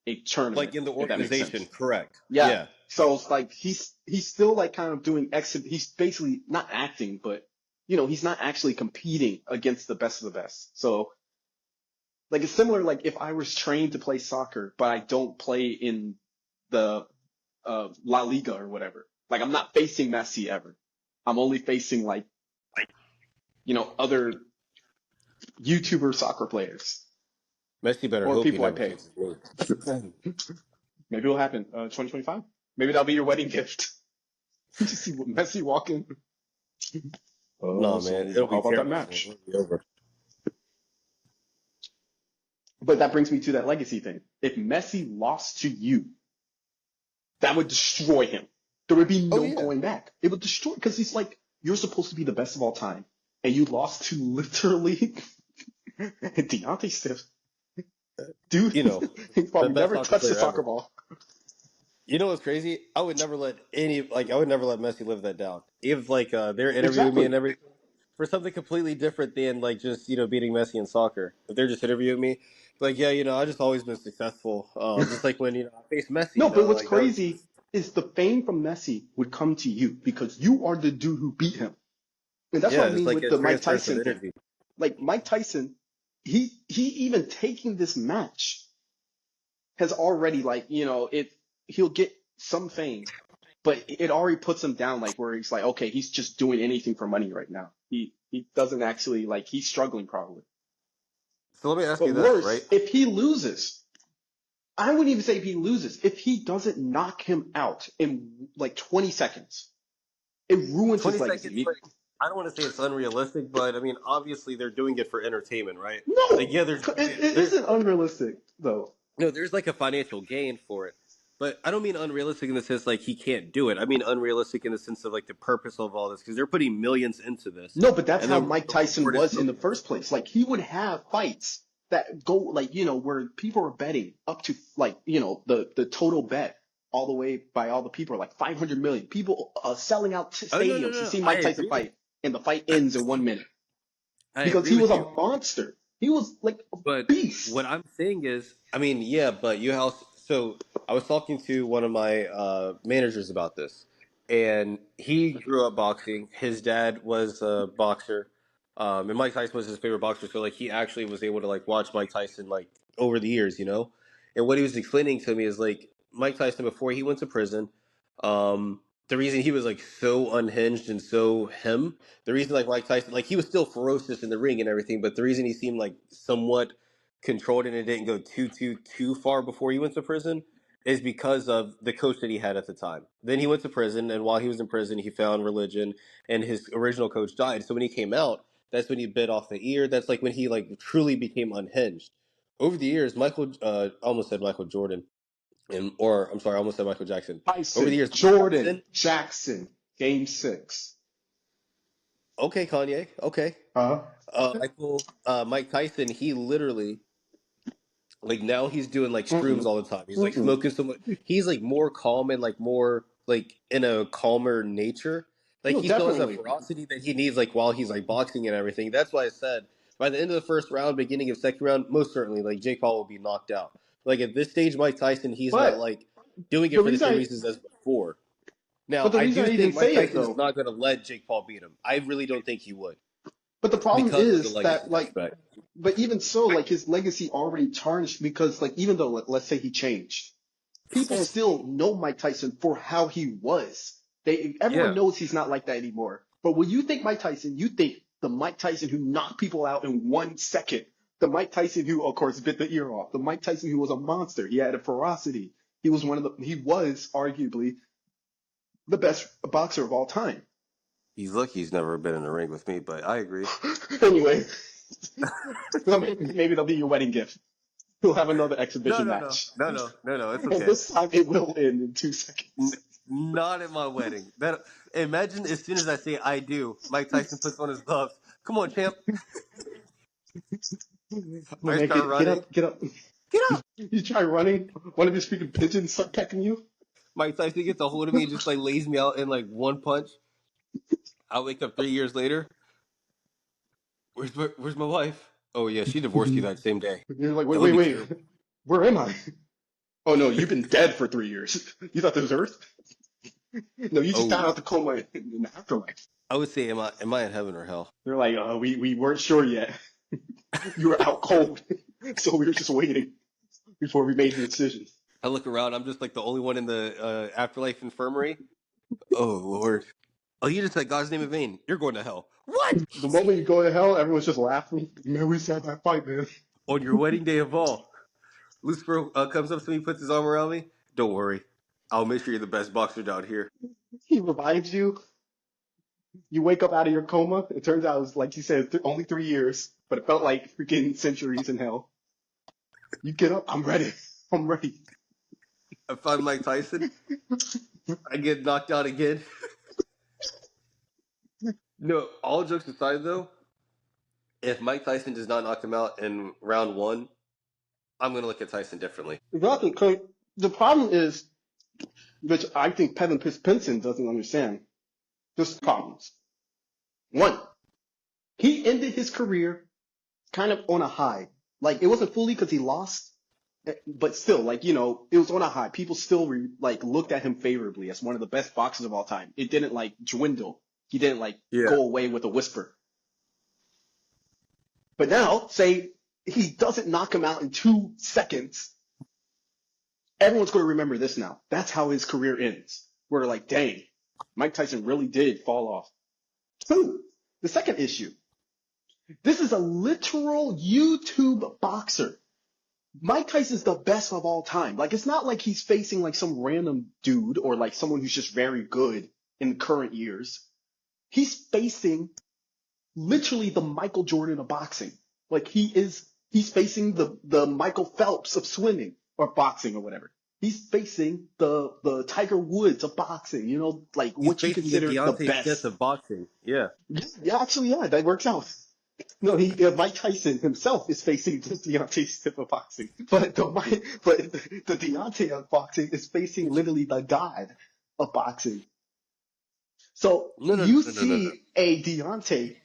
a tournament, Like in the if that makes organization, sense. correct? Yeah. Yeah. So it's like he's still like kind of doing he's basically not acting, but he's not actually competing against the best of the best. So like it's similar like if I was trained to play soccer, but I don't play in the La Liga or whatever. Like I'm not facing Messi ever. I'm only facing like other YouTuber soccer players Messi better or hope he people I never pay. faces me. Maybe it'll happen 2025. Maybe that'll be your wedding gift. You just see Messi walking. No, So man, it'll how be about that terrible. match? It'll be over. But that brings me to that legacy thing. If Messi lost to you, that would destroy him. There would be Oh no yeah. going back. It would destroy because he's like, you're supposed to be the best of all time, and you lost to literally Deontay Stiff. Dude, he's probably The best never soccer touched a player soccer ever. ball. You know what's crazy? I would never let Messi live that down. If like they're interviewing me Exactly. and everything for something completely different than like just beating Messi in soccer. If they're just interviewing me, like yeah, I just always been successful. Just like when I faced Messi, No, but what's like that was crazy is the fame from Messi would come to you because you are the dude who beat him. And that's what I it's mean like with a the Mike transference of Tyson thing. energy. Like Mike Tyson, he even taking this match has already like, he'll get some fame, but it already puts him down like where he's like, okay, he's just doing anything for money right now. He doesn't actually like he's struggling probably. So let me ask But you this, right? worse, if he loses, I wouldn't even say if he loses, if he doesn't knock him out in like 20 seconds, it ruins his 20 seconds. legacy. Like, I don't want to say it's unrealistic, but I mean, obviously they're doing it for entertainment, right? Like, No, yeah, it there's isn't unrealistic though. no, there's like a financial gain for it. But I don't mean unrealistic in the sense like he can't do it. I mean unrealistic in the sense of like the purpose of all this because they're putting millions into this, No, but that's and how Mike the Tyson reward is was in the millions. first place. Like he would have fights that go like, where people are betting up to like, the total bet all the way by all the people are like 500 million people selling out Oh no, stadiums to see I Mike Tyson agree with fight and the fight ends in 1 minute I because agree he was with a you. monster. He was like a But what beast. I'm saying is, I mean, yeah, but you also. So I was talking to one of my managers about this, and he grew up boxing. His dad was a boxer, and Mike Tyson was his favorite boxer. So like, he actually was able to like watch Mike Tyson like over the years. And what he was explaining to me is like Mike Tyson before he went to prison. the reason he was like so unhinged and so him, the reason like Mike Tyson, like he was still ferocious in the ring and everything, but the reason he seemed like somewhat controlled and it didn't go too far before he went to prison is because of the coach that he had at the time. Then he went to prison, and while he was in prison, he found religion, and his original coach died. So when he came out, that's when he bit off the ear. That's like when he like truly became unhinged. Over the years, almost said Michael Jordan, or I'm sorry, I almost said Michael Jackson. Over the Tyson, years, Jordan, Tyson. Jackson, Game 6. Okay, Kanye. Okay. Huh? Mike Tyson, he literally, like, now he's doing like shrooms Mm-mm. all the time. He's like Mm-mm. smoking so much. He's like more calm and like more like in a calmer nature. Like No, he still has that definitely. ferocity that he needs like while he's like boxing and everything. That's why I said by the end of the first round, beginning of second round, most certainly like Jake Paul will be knocked out. Like at this stage, Mike Tyson, he's not But like doing it the for the reason same I reasons as before. Now, but the I reason do I even think Mike say it Tyson is though, not going to let Jake Paul beat him. I really don't think he would but the problem because of the is legacy that like, aspect. but even so, like his legacy already tarnished because like even though let's say he changed, people still know Mike Tyson for how he was. Everyone Yeah. knows he's not like that anymore. But when you think Mike Tyson, you think the Mike Tyson who knocked people out in 1 second. The Mike Tyson who, of course, bit the ear off. The Mike Tyson who was a monster. He had a ferocity. He was arguably the best boxer of all time. He's lucky he's never been in the ring with me, but I agree. Anyway, maybe that'll be your wedding gift. We'll have another No, exhibition no, no, match. no, no, no, no. It's And okay. this time it will end in 2 seconds. Not at my wedding. That imagine as soon as I say I do, Mike Tyson puts on his gloves. Come on, champ. Well, I man, start get running. up, get up. Get up. You try running, one of your freaking pigeons start pecking you. Mike Tyson gets a hold of me and just like lays me out in like one punch. I wake up 3 years later. Where's my wife? Oh yeah, she divorced you that same day. You're like, wait, That would wait, be wait. terrible. Where am I? Oh no, you've been dead for 3 years. You thought this was Earth? No, you just got Oh, out the coma in the afterlife. I would say, am I in heaven or hell? They're like, we weren't sure yet. You were out cold, so we were just waiting before we made the decision. I look around. I'm just like the only one in the afterlife infirmary. Oh Lord. Oh, you just said God's name in vain. You're going to hell. What? The moment you go to hell, everyone's just laughing. Man, we just had that fight, man. On your wedding day of all, Lucifer comes up to me, puts his arm around me. Don't worry. I'll make sure you're the best boxer down here. He revives you. You wake up out of your coma. It turns out it was, like you said, only 3 years, but it felt like freaking centuries in hell. You get up. I'm ready. I'm ready. I find Mike Tyson. I get knocked out again. No, all jokes aside, though, if Mike Tyson does not knock him out in round one, I'm going to look at Tyson differently. Exactly. 'Cause the problem is, which I think Kevin Pinson doesn't understand, just problems. One, he ended his career kind of on a high. Like, it wasn't fully because he lost, but still, like, it was on a high. People still, looked at him favorably as one of the best boxers of all time. It didn't, dwindle. He didn't, Yeah. go away with a whisper. But now, say he doesn't knock him out in 2 seconds, everyone's going to remember this now. That's how his career ends. We're like, dang, Mike Tyson really did fall off. Two, the second issue. This is a literal YouTube boxer. Mike Tyson's the best of all time. Like, it's not like he's facing like some random dude or like someone who's just very good in the current years. He's facing literally the Michael Jordan of boxing. Like, he's facing the Michael Phelps of swimming or boxing or whatever. He's facing the Tiger Woods of boxing, like He's what you facing the consider the Deontay Smith best. of boxing. Yeah. Yeah, actually, yeah, that works out. No, Mike Tyson himself is facing the Deontay Smith of boxing, but the Deontay of boxing is facing literally the god of boxing. So No, no, no, you no, no, no, no. see a Deontay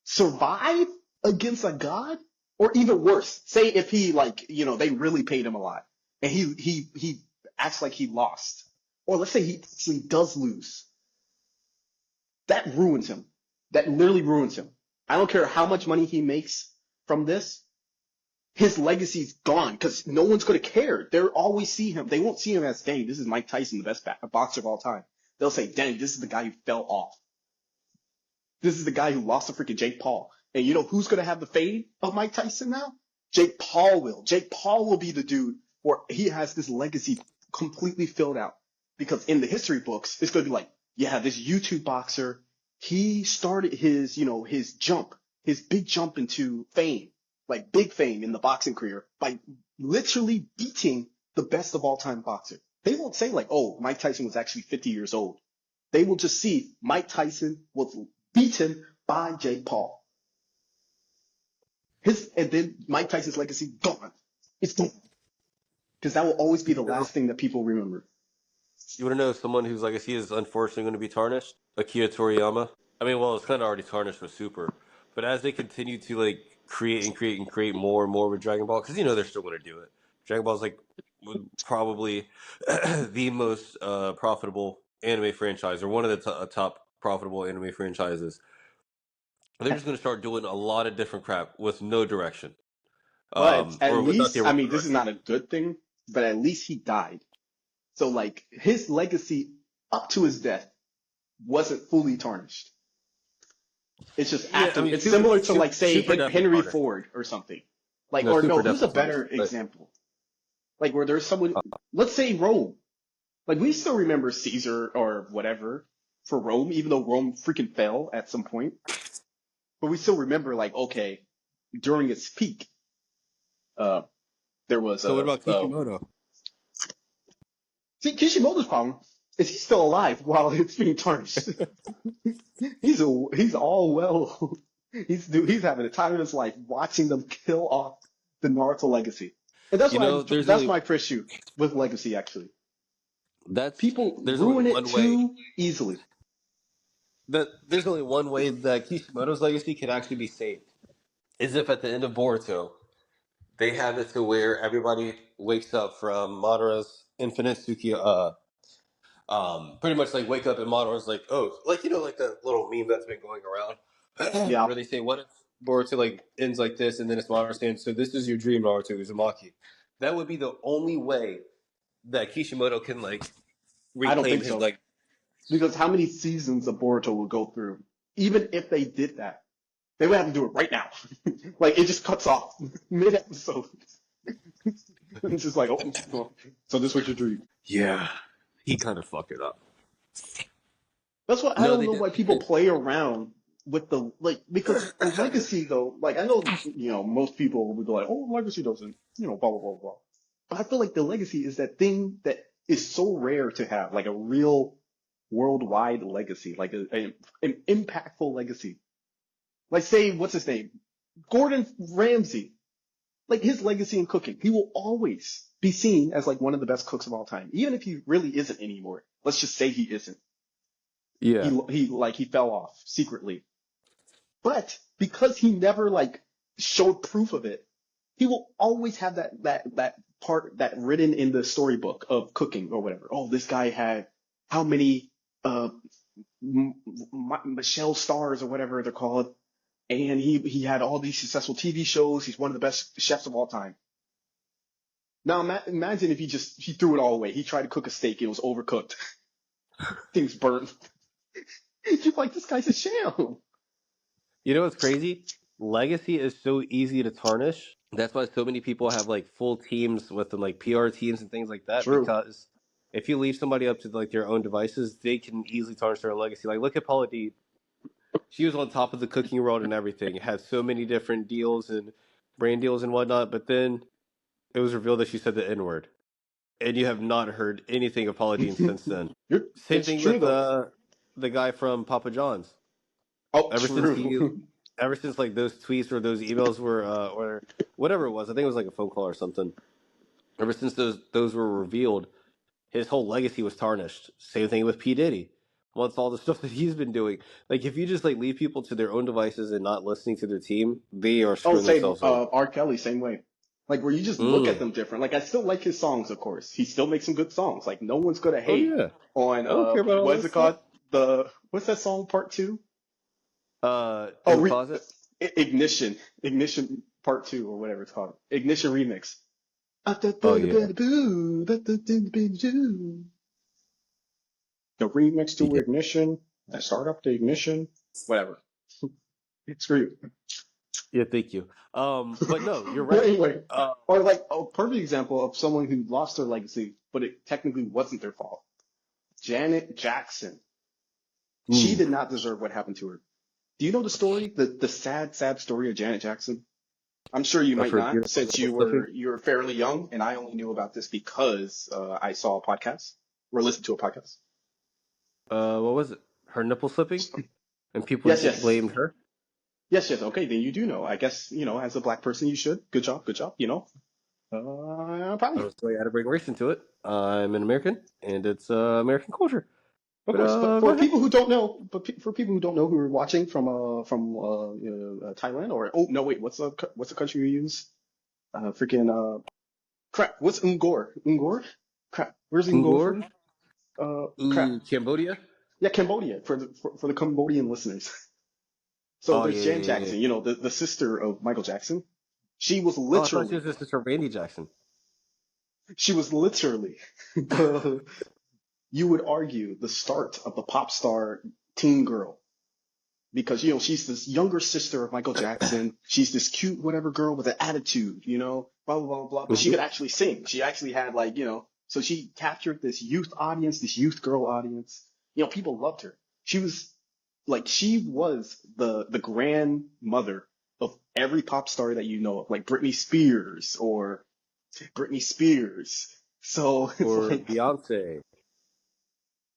survive against a god, or even worse, say if he they really paid him a lot and he acts like he lost, or let's say he actually does lose. That ruins him. That literally ruins him. I don't care how much money he makes from this. His legacy's gone because no one's going to care. They'll always see him. They won't see him as, dang, this is Mike Tyson, the best boxer of all time. they'll say, dang, this is the guy who fell off. This is the guy who lost to freaking Jake Paul. And you know who's going to have the fade of Mike Tyson now? Jake Paul will. Jake Paul will be the dude where he has this legacy completely filled out. Because in the history books, it's going to be like, yeah, this YouTube boxer, he started his, his big jump into fame, like big fame in the boxing career by literally beating the best of all time boxer. They won't say like, oh, Mike Tyson was actually 50 years old. They will just see Mike Tyson was beaten by Jake Paul. And then Mike Tyson's legacy gone. It's gone. Because that will always be the last thing that people remember. You want to know someone whose legacy is unfortunately going to be tarnished? Akira Toriyama. I mean, well, it's kind of already tarnished with Super, but as they continue to like create and create and create more and more with Dragon Ball, because they're still going to do it. Dragon Ball is like probably the most profitable anime franchise, or one of the top profitable anime franchises. They're just going to start doing a lot of different crap with no direction, But at or without the least, I mean, this is direction. not a good thing, but at least he died. So like his legacy up to his death wasn't fully tarnished. It's just Yeah, I after, mean, it's similar to like say Super definitely Henry tarnished. Ford or something. Like, No, or no, Super who's a definitely tarnished. better But example? Like where there's someone, let's say Rome. Like we still remember Caesar or whatever for Rome, even though Rome freaking fell at some point. But we still remember like, okay, during its peak, uh, there was so what about Kishimoto? see, Kishimoto's problem is he's still alive while it's being tarnished. He's all well. He's having the time of his life watching them kill off the Naruto legacy, and You know, that's my first issue with legacy. Actually, that's people there's only ruin it one way too easily. there's only one way that Kishimoto's legacy can actually be saved. Is if at the end of Boruto they have it to where everybody wakes up from Madara's infinite Suki pretty much like wake up and Madara's like, oh, like like the little meme that's been going around Yeah, where they say, what if Boruto like ends like this, and then it's Madara saying, so this is your dream, Naruto Uzumaki. That would be the only way that Kishimoto can like I don't reclaim think his so like. because how many seasons of Boruto will go through? Even if they did that, they would have to do it right now. Like it just cuts off mid episode. It's just like, oh, well, so this was your dream. Yeah, he kind of fucked it up. That's what I No, don't they know did. why people play around with the like because the legacy though, like I know most people would be like, oh, legacy doesn't, blah blah blah blah. But I feel like the legacy is that thing that is so rare to have, like a real worldwide legacy, like an impactful legacy. Like say, what's his name? Gordon Ramsay. Like his legacy in cooking, he will always be seen as like one of the best cooks of all time, even if he really isn't anymore. Let's just say he isn't. Yeah. He fell off secretly. But because he never like showed proof of it, he will always have that part that written in the storybook of cooking or whatever. Oh, this guy had how many uh Michelle stars or whatever they're called, and he had all these successful TV shows. He's one of the best chefs of all time. Now imagine if he threw it all away. He tried to cook a steak, it was overcooked, things burnt. You're like, this guy's a sham. You know what's crazy? Legacy is so easy to tarnish. That's why so many people have like full teams with them, like PR teams and things like that. True. Because if you leave somebody up to like their own devices, they can easily tarnish their legacy. Like look at Paula Deen. She was on top of the cooking world and everything. Had so many different deals and brand deals and whatnot. But then it was revealed that she said the N word, and you have not heard anything of Paula Deen since then. Same It's thing true with though. the guy from Papa John's. Oh, Ever since he, true. ever since like those tweets or those emails were, or whatever it was, I think it was like a phone call or something. Ever since those were revealed, his whole legacy was tarnished. Same thing with P Diddy. Once all the stuff that he's been doing, like if you just like leave people to their own devices and not listening to their team, they are Oh, screwing same. themselves over. R. Kelly, same way. Like where you just look at Mm. them different. Like I still like his songs, of course. He still makes some good songs. Like no one's gonna Oh hate yeah, on I don't care about all what is that it stuff. called? What's that song part two? In Oh, the closet. Ignition part two or whatever it's called. Ignition remix. Oh yeah. The remix to Yeah. Ignition, start up the ignition, whatever. Screw you. Yeah, thank you. But no, you're Yeah, right. anyway, or like a perfect example of someone who lost their legacy, but it technically wasn't their fault. Janet Jackson. She Ooh, did not deserve what happened to her. Do you know the story? The sad, sad story of Janet Jackson? I'm sure you of might her not, beautiful since nipple slipping. you were fairly young, and I only knew about this because I saw a podcast or listened to a podcast. What was it? Her nipple slipping, and people Yes, just yes, blamed her. yes, yes. Okay, then you do know. I guess as a black person, you should. Good job, good job. Proud of I you. was going to bring race into it. I'm an American, and it's American culture. Of But course, but go for ahead. people who don't know, for people who don't know who are watching Thailand or oh no wait, what's the country you use? Freaking crap. What's Ungor? Ungor? Crap. Where's Ungor Ngor, from? Crap. Cambodia. Yeah, Cambodia for the Cambodian listeners. So Oh there's yeah, Jan yeah, yeah. Jackson, the sister of Michael Jackson. She was Oh, I thought she was literally, his sister, Randy Jackson. she was literally the, you would argue the start of the pop star teen girl because she's this younger sister of Michael Jackson. She's this cute whatever girl with an attitude, blah blah blah blah. But she Hmm. could actually sing. She actually had so she captured this youth audience, this youth girl audience. People loved her. She was the grandmother of every pop star that you know of, like Britney Spears or Britney Spears. So it's Or like Beyonce.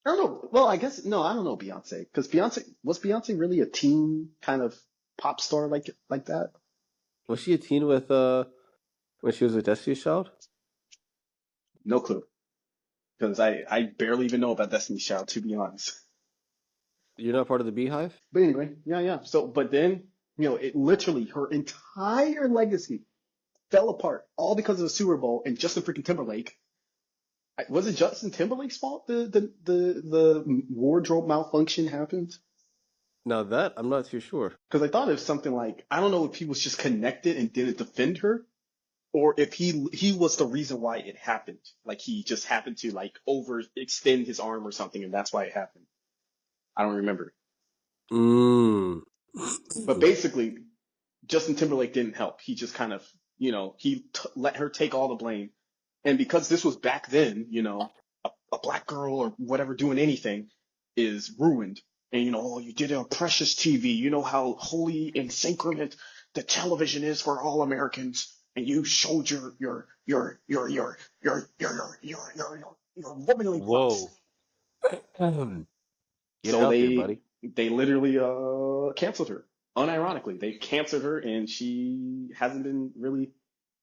I don't know. Well, I guess no, I don't know Beyonce because Beyonce really a teen kind of pop star like that? Was she a teen with when she was with Destiny's Child? No clue because I barely even know about Destiny's Child to be honest. You're not part of the Beehive? But anyway, yeah, yeah. So, but then it literally her entire legacy fell apart all because of the Super Bowl and Justin freaking Timberlake. Was it Justin Timberlake's fault the wardrobe malfunction happened? Now that I'm not too sure. Because I thought it was something like I don't know if he was just connected and didn't defend her, or if he was the reason why it happened. Like he just happened to like overextend his arm or something, and that's why it happened. I don't remember. Mm. But basically, Justin Timberlake didn't help. He just kind of, let her take all the blame. And because this was back then, a black girl or whatever doing anything is ruined. And oh, you did it on Precious TV. You know how holy and sacrament the television is for all Americans. And you showed your womanly Whoa. parts. Get it So out there, they buddy. they literally canceled her. Unironically, they canceled her, and she hasn't been really.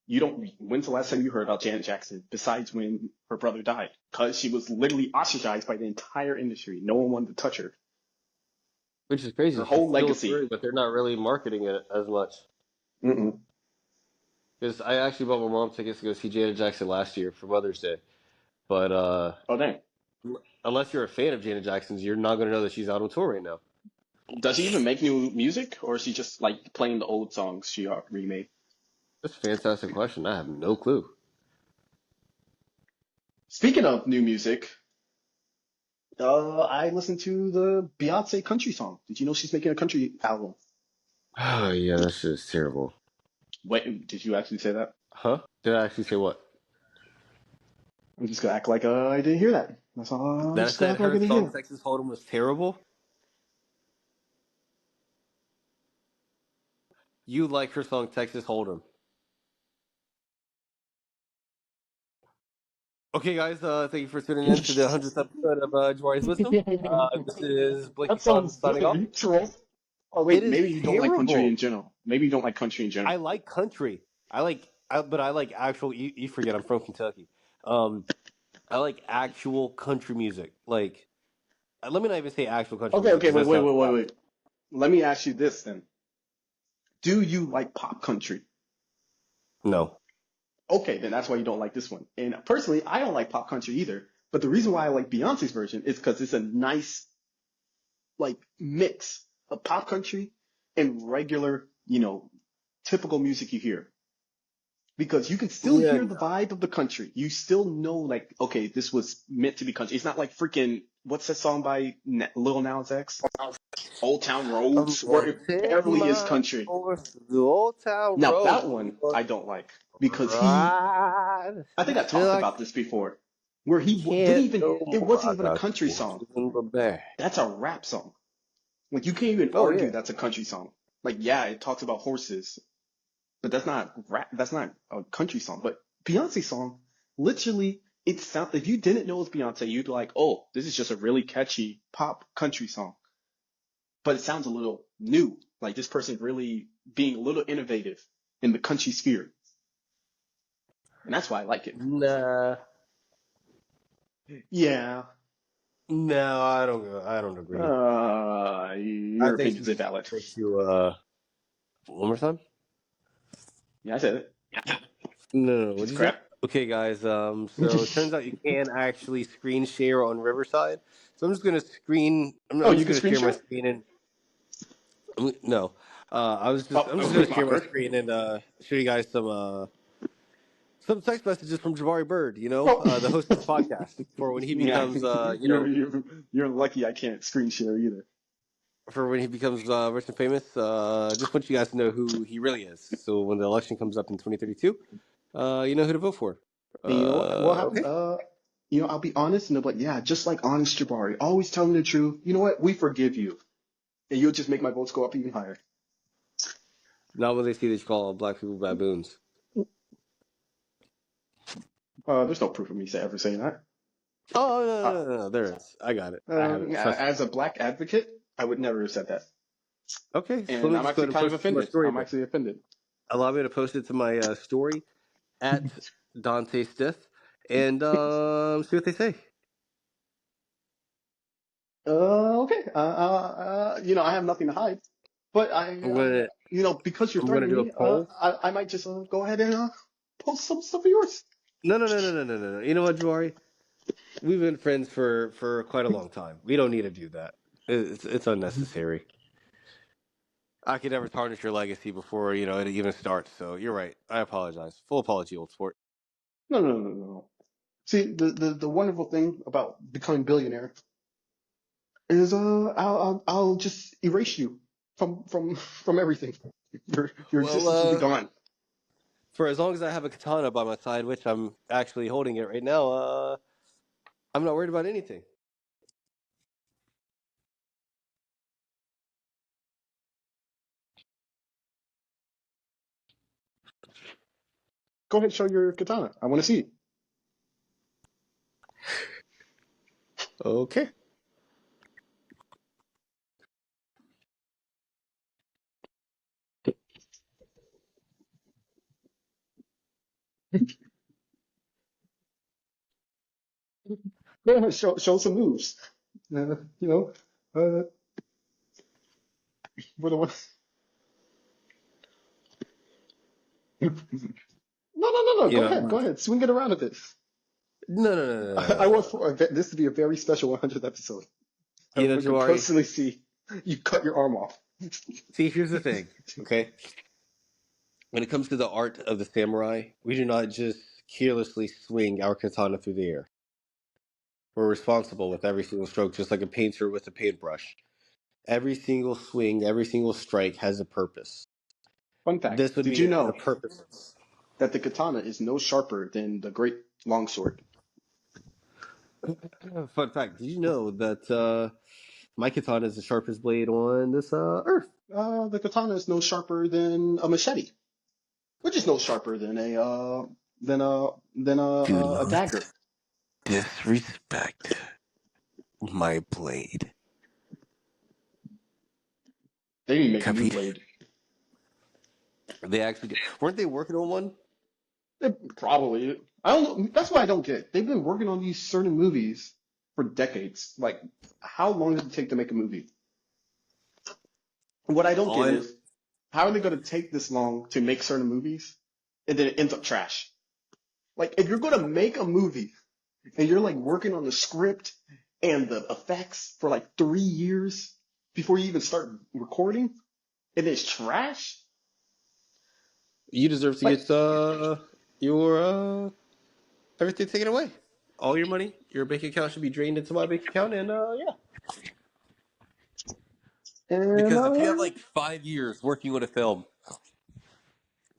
You don't. When's the last time you heard about Janet Jackson besides when her brother died? Because she was literally ostracized by the entire industry. No one wanted to touch her. Which is Her crazy. She's whole still legacy. touring, but they're not really marketing it as much. Mm-mm. Because I actually bought my mom tickets to go see Janet Jackson last year for Mother's Day. But Oh dang! unless you're a fan of Janet Jackson's, you're not going to know that she's out on tour right now. Does she even make new music, or is she just like playing the old songs she remade? That's a fantastic question. I have no clue. Speaking of new music, I listened to the Beyonce country song. Did you know she's making a country album? Oh, yeah, that's just terrible. Wait, did you actually say that? Huh? Did I actually say what? I'm just gonna act like I didn't hear that. That's all. I'm That I just gonna said act like I her didn't hear song that. Texas Hold'em was terrible? You like her song Texas Hold'em. Okay, guys, thank you for tuning in to the 100th episode of Jabari's Wisdom. This is Blakey That Sean sounds good. signing Are off. you troll? Oh It wait, is maybe you don't like country in terrible. general. Maybe you don't like country in I general. like country. But I like actual. You forget I'm from Kentucky. Um, I like actual country music. Like, let me not even say actual country Okay, music okay, because wait, that wait, sounds wait, wait, bad. wait. Let me ask you this then. Do you like pop country? No. Okay, then that's why you don't like this one. And personally, I don't like pop country either. But the reason why I like Beyonce's version is because it's a nice, like, mix of pop country and regular, typical music you hear. Because you can still Yeah. hear the vibe of the country. You still know, like, okay, this was meant to be country. It's not like freaking what's that song by Lil Nas X? Old Town Roads, I'm where gonna it take barely is my country. horse to the old town Now that road. one I don't like because Ride I think I till talked I about this before, where he didn't can't even, no it more. wasn't I even a got country song. horses in the back. That's a rap song. Like you can't even Oh argue yeah. that's a country song. Like yeah, it talks about horses, but that's not rap. That's not a country song. But Beyonce song, literally, it sound. If you didn't know it was Beyonce, you'd be like, oh, this is just a really catchy pop country song. But it sounds a little new. Like this person really being a little innovative in the country sphere, and that's why I like it. Nah. Yeah, No, I don't go. I don't agree. I your think opinion's she invalid. makes you one more time. Yeah, I said it. No. Piece What'd of you say? crap. Okay, guys. So it turns out you can actually screen share on Riverside. So I'm just gonna screen. Oh, I'm you just can gonna screen share my share? screen and no. I'm just gonna Oh, share my my bad. screen and show you guys some text messages from Jabari Bird. Oh, The host of this podcast for when he yeah. becomes You're lucky I can't screen share either. for when he becomes rich and famous. Just want you guys to know who he really is. So when the election comes up in 2032, you know who to vote for. And you know what happens? Okay. I'll be honest, and they'll be like, yeah, just like honest Jabari, always telling the truth. You know what? We forgive you, and you'll just make my votes go up even higher. Not when they see that you call black people baboons. There's no proof of me ever saying that. Oh Uh, no, there is. I got it. I have it. Trust me. as a black advocate, I would never have said that, Okay, so let and me I'm just go actually ahead and kind of post it to my offended. story I'm then. actually offended. Allow me to post it to my story at Dante Stith and see what they say. Okay. I have nothing to hide, but I'm gonna because you're I'm gonna threatening do a me, poll. I might just go ahead and post some stuff of yours. No. You know what, Jawari? We've been friends for quite a long time. We don't need to do that. It's unnecessary. I could never tarnish your legacy before it even starts. So you're right. I apologize. Full apology, old sport. No, no, no, no, no. See, the wonderful thing about becoming a billionaire is I'll just erase you from everything. Your Well, existence will be gone. for as long as I have a katana by my side, which I'm actually holding it right now, I'm not worried about anything. Go ahead, and show your katana. I want to see it. Okay. Go ahead, show some moves. Uh, you know, uh, for the one. No. You Go know, ahead. Swing it around a bit. I want no. this to be a very special 100th episode. I You know, want to Jawari. personally see you cut your arm off. See, here's the thing. Okay, when it comes to the art of the samurai, we do not just carelessly swing our katana through the air. We're responsible with every single stroke, just like a painter with a paintbrush. Every single swing, every single strike has a purpose. Fun fact: This would did be you the know purpose. that the katana is no sharper than the great longsword? Fun fact: did you know that my katana is the sharpest blade on this earth? The katana is no sharper than a machete, which is no sharper than Do a not dagger. disrespect my blade. They need to make a new Capiche? blade. They actually weren't they working on one? Probably. I don't know. That's what I don't get. They've been working on these certain movies for decades. Like, how long does it take to make a movie? What I don't get On is how are they going to take this long to make certain movies and then it ends up trash? Like, if you're going to make a movie and you're like working on the script and the effects for like 3 years before you even start recording and it's trash, you deserve to like, get your everything taken away. all your money, your bank account should be drained into my bank account, and yeah. And Because if you have like 5 years working on a film,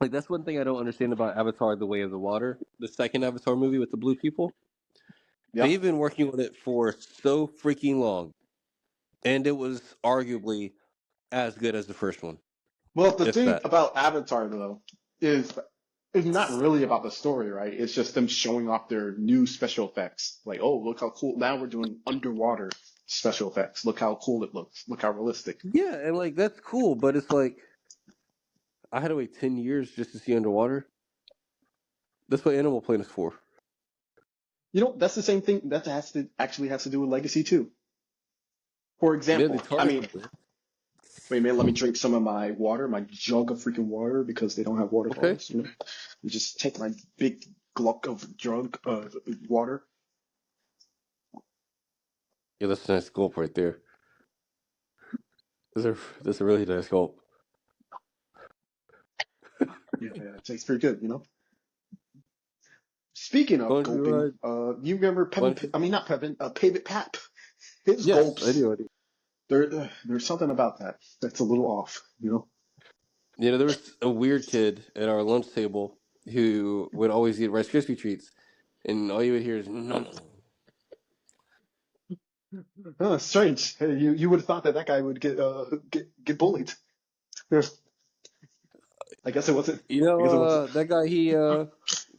like that's one thing I don't understand about Avatar: The Way of the Water, the second Avatar movie with the blue people. yeah. They've been working on it for so freaking long, and it was arguably as good as the first one, Well, the if thing that. about Avatar though is it's not really about the story, right? It's just them showing off their new special effects. Like, oh, look how cool! Now we're doing underwater special effects. Look how cool it looks. Look how realistic. Yeah, and like that's cool, but it's like I had to wait 10 years just to see underwater. That's what Animal Planet is for. You know, that's the same thing that has to do with Legacy too. For Yeah, they example, I target mean, people. wait a minute, let me drink some of my water, my jug of freaking water, because they don't have water Okay. bottles. You know, you just take my big glug of jug water. Yeah, that's a nice gulp right there. That's a really nice gulp. Yeah, it tastes pretty good. You know. Speaking Why of don't you, gulping, you remember why Pevin? don't you? I mean, not Pevin. Pivot Pap. His Yes, I gulps. do. I do. There's something about that that's a little off. You know. You know, there was a weird kid at our lunch table who would always eat Rice Krispie treats, and all you would hear is no. Oh, strange. Hey, you would have thought that guy would get bullied. There's, I guess it wasn't. You I know, guess it wasn't. that guy, he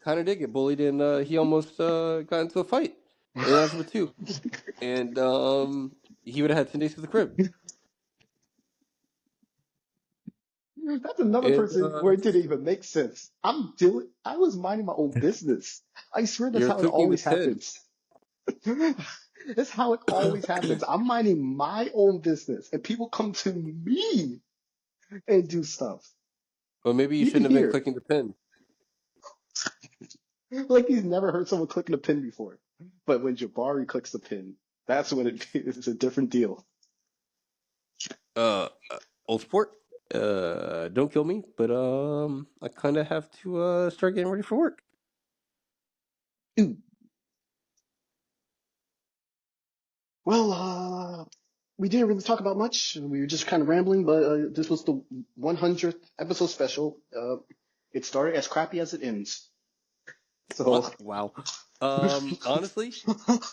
kind of did get bullied, and he almost got into a fight in Algebra 2. And he would have had 10 days to the crib. That's another And person where it didn't even make sense. I was minding my own business. I swear that's you're how it cooking with always 10. happens. That's how it always happens. I'm minding my own business, and people come to me and do stuff. Well, maybe you Even shouldn't have been here, clicking the pen. like he's never heard someone clicking a pin before. But when Jabari clicks the pin, that's when it's a different deal. Uh, Old sport. Don't kill me, but I kind of have to start getting ready for work. Ooh. Well, we didn't really talk about much. We were just kind of rambling, but this was the 100th episode special. It started as crappy as it ends. So, What? Wow. Honestly,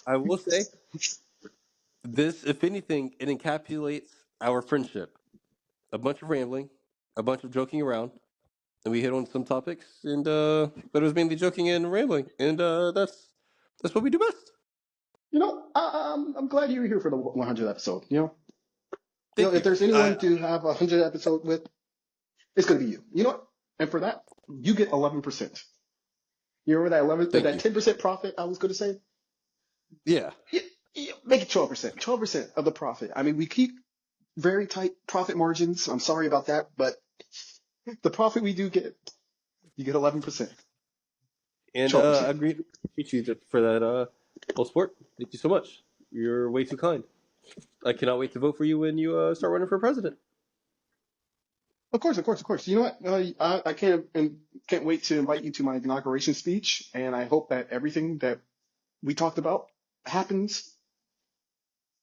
I will say this. If anything, it encapsulates our friendship. A bunch of rambling, a bunch of joking around, and we hit on some topics, and but it was mainly joking and rambling, and that's what we do best. I'm glad you were here for the 100th episode. Thank If you. there's anyone to have a 100th episode with, it's gonna be you. You know what? And for that, you get 11%. You remember that 11, Thank that you. 10% profit I was gonna say? Yeah. Make it 12%. 12% of the profit. I mean, we keep very tight profit margins. I'm sorry about that, but the profit we do get, you get 11%. And 12%. I greatly appreciate you for that whole sport. Thank you so much. You're way too kind. I cannot wait to vote for you when you start running for president. Of course, of course, of course. You know what? I can't wait to invite you to my inauguration speech, and I hope that everything that we talked about happens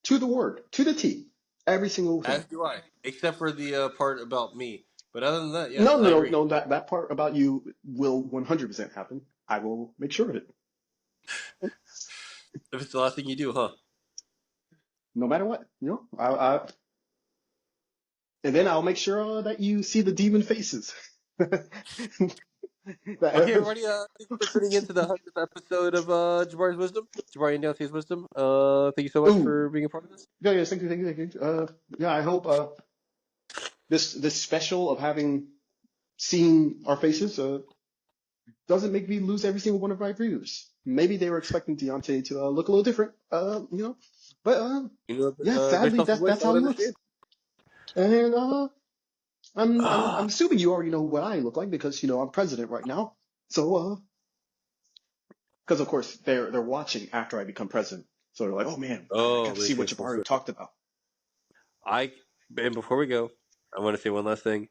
to the word, to the T. Every single As thing. do I, except for the part about me. But other than that, yes, No, I no, no, agree. no. That part about you will 100% happen. I will make sure of it, If it's the last thing you do, huh? no matter what. And then I'll make sure that you see the demon faces. Okay, That- everybody, thank you for tuning in to the 100th episode of Jabari's Wisdom. Jabari and Dante's Wisdom. Thank you so much Ooh, for being a part of this. yeah, yes, thank you, thank you, thank you. Yeah, I hope this special of having seen our faces doesn't make me lose every single one of my viewers. Maybe they were expecting Deontay to look a little different, but You know, yeah, based sadly off the voice, that's I how would he looks. understand. And I'm Ah, assuming you already know what I look like because I'm president right now. So because of course they're watching after I become president, so they're like, oh man, I got oh, to see makes what sense. Makes Jabari sense. talked about. I and before we go, I want to say one last thing.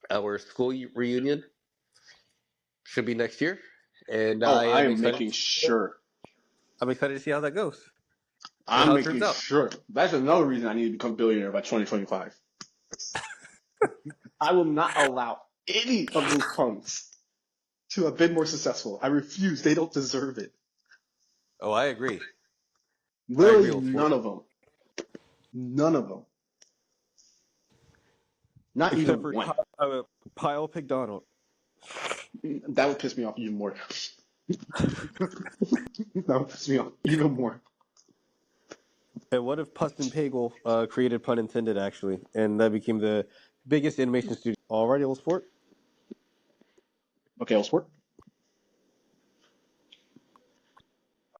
Our school reunion should be next year, and Oh, I I am am excited making to sure. I'm excited to see how that goes and I'm how it turns making out. sure. That's another reason I need to become billionaire by 2025. I will not allow any of those punks to have been more successful. I refuse. They don't deserve it. Oh, I agree. I agree, Literally old sport. none of them. None of them. Not Except even for one. Kyle McDonald. That would piss me off even more. That would piss me off even more. And what if Pustin Pagel created pun intended actually, and that became the biggest animation studio? Alrighty, old sport. Okay, I'll sport.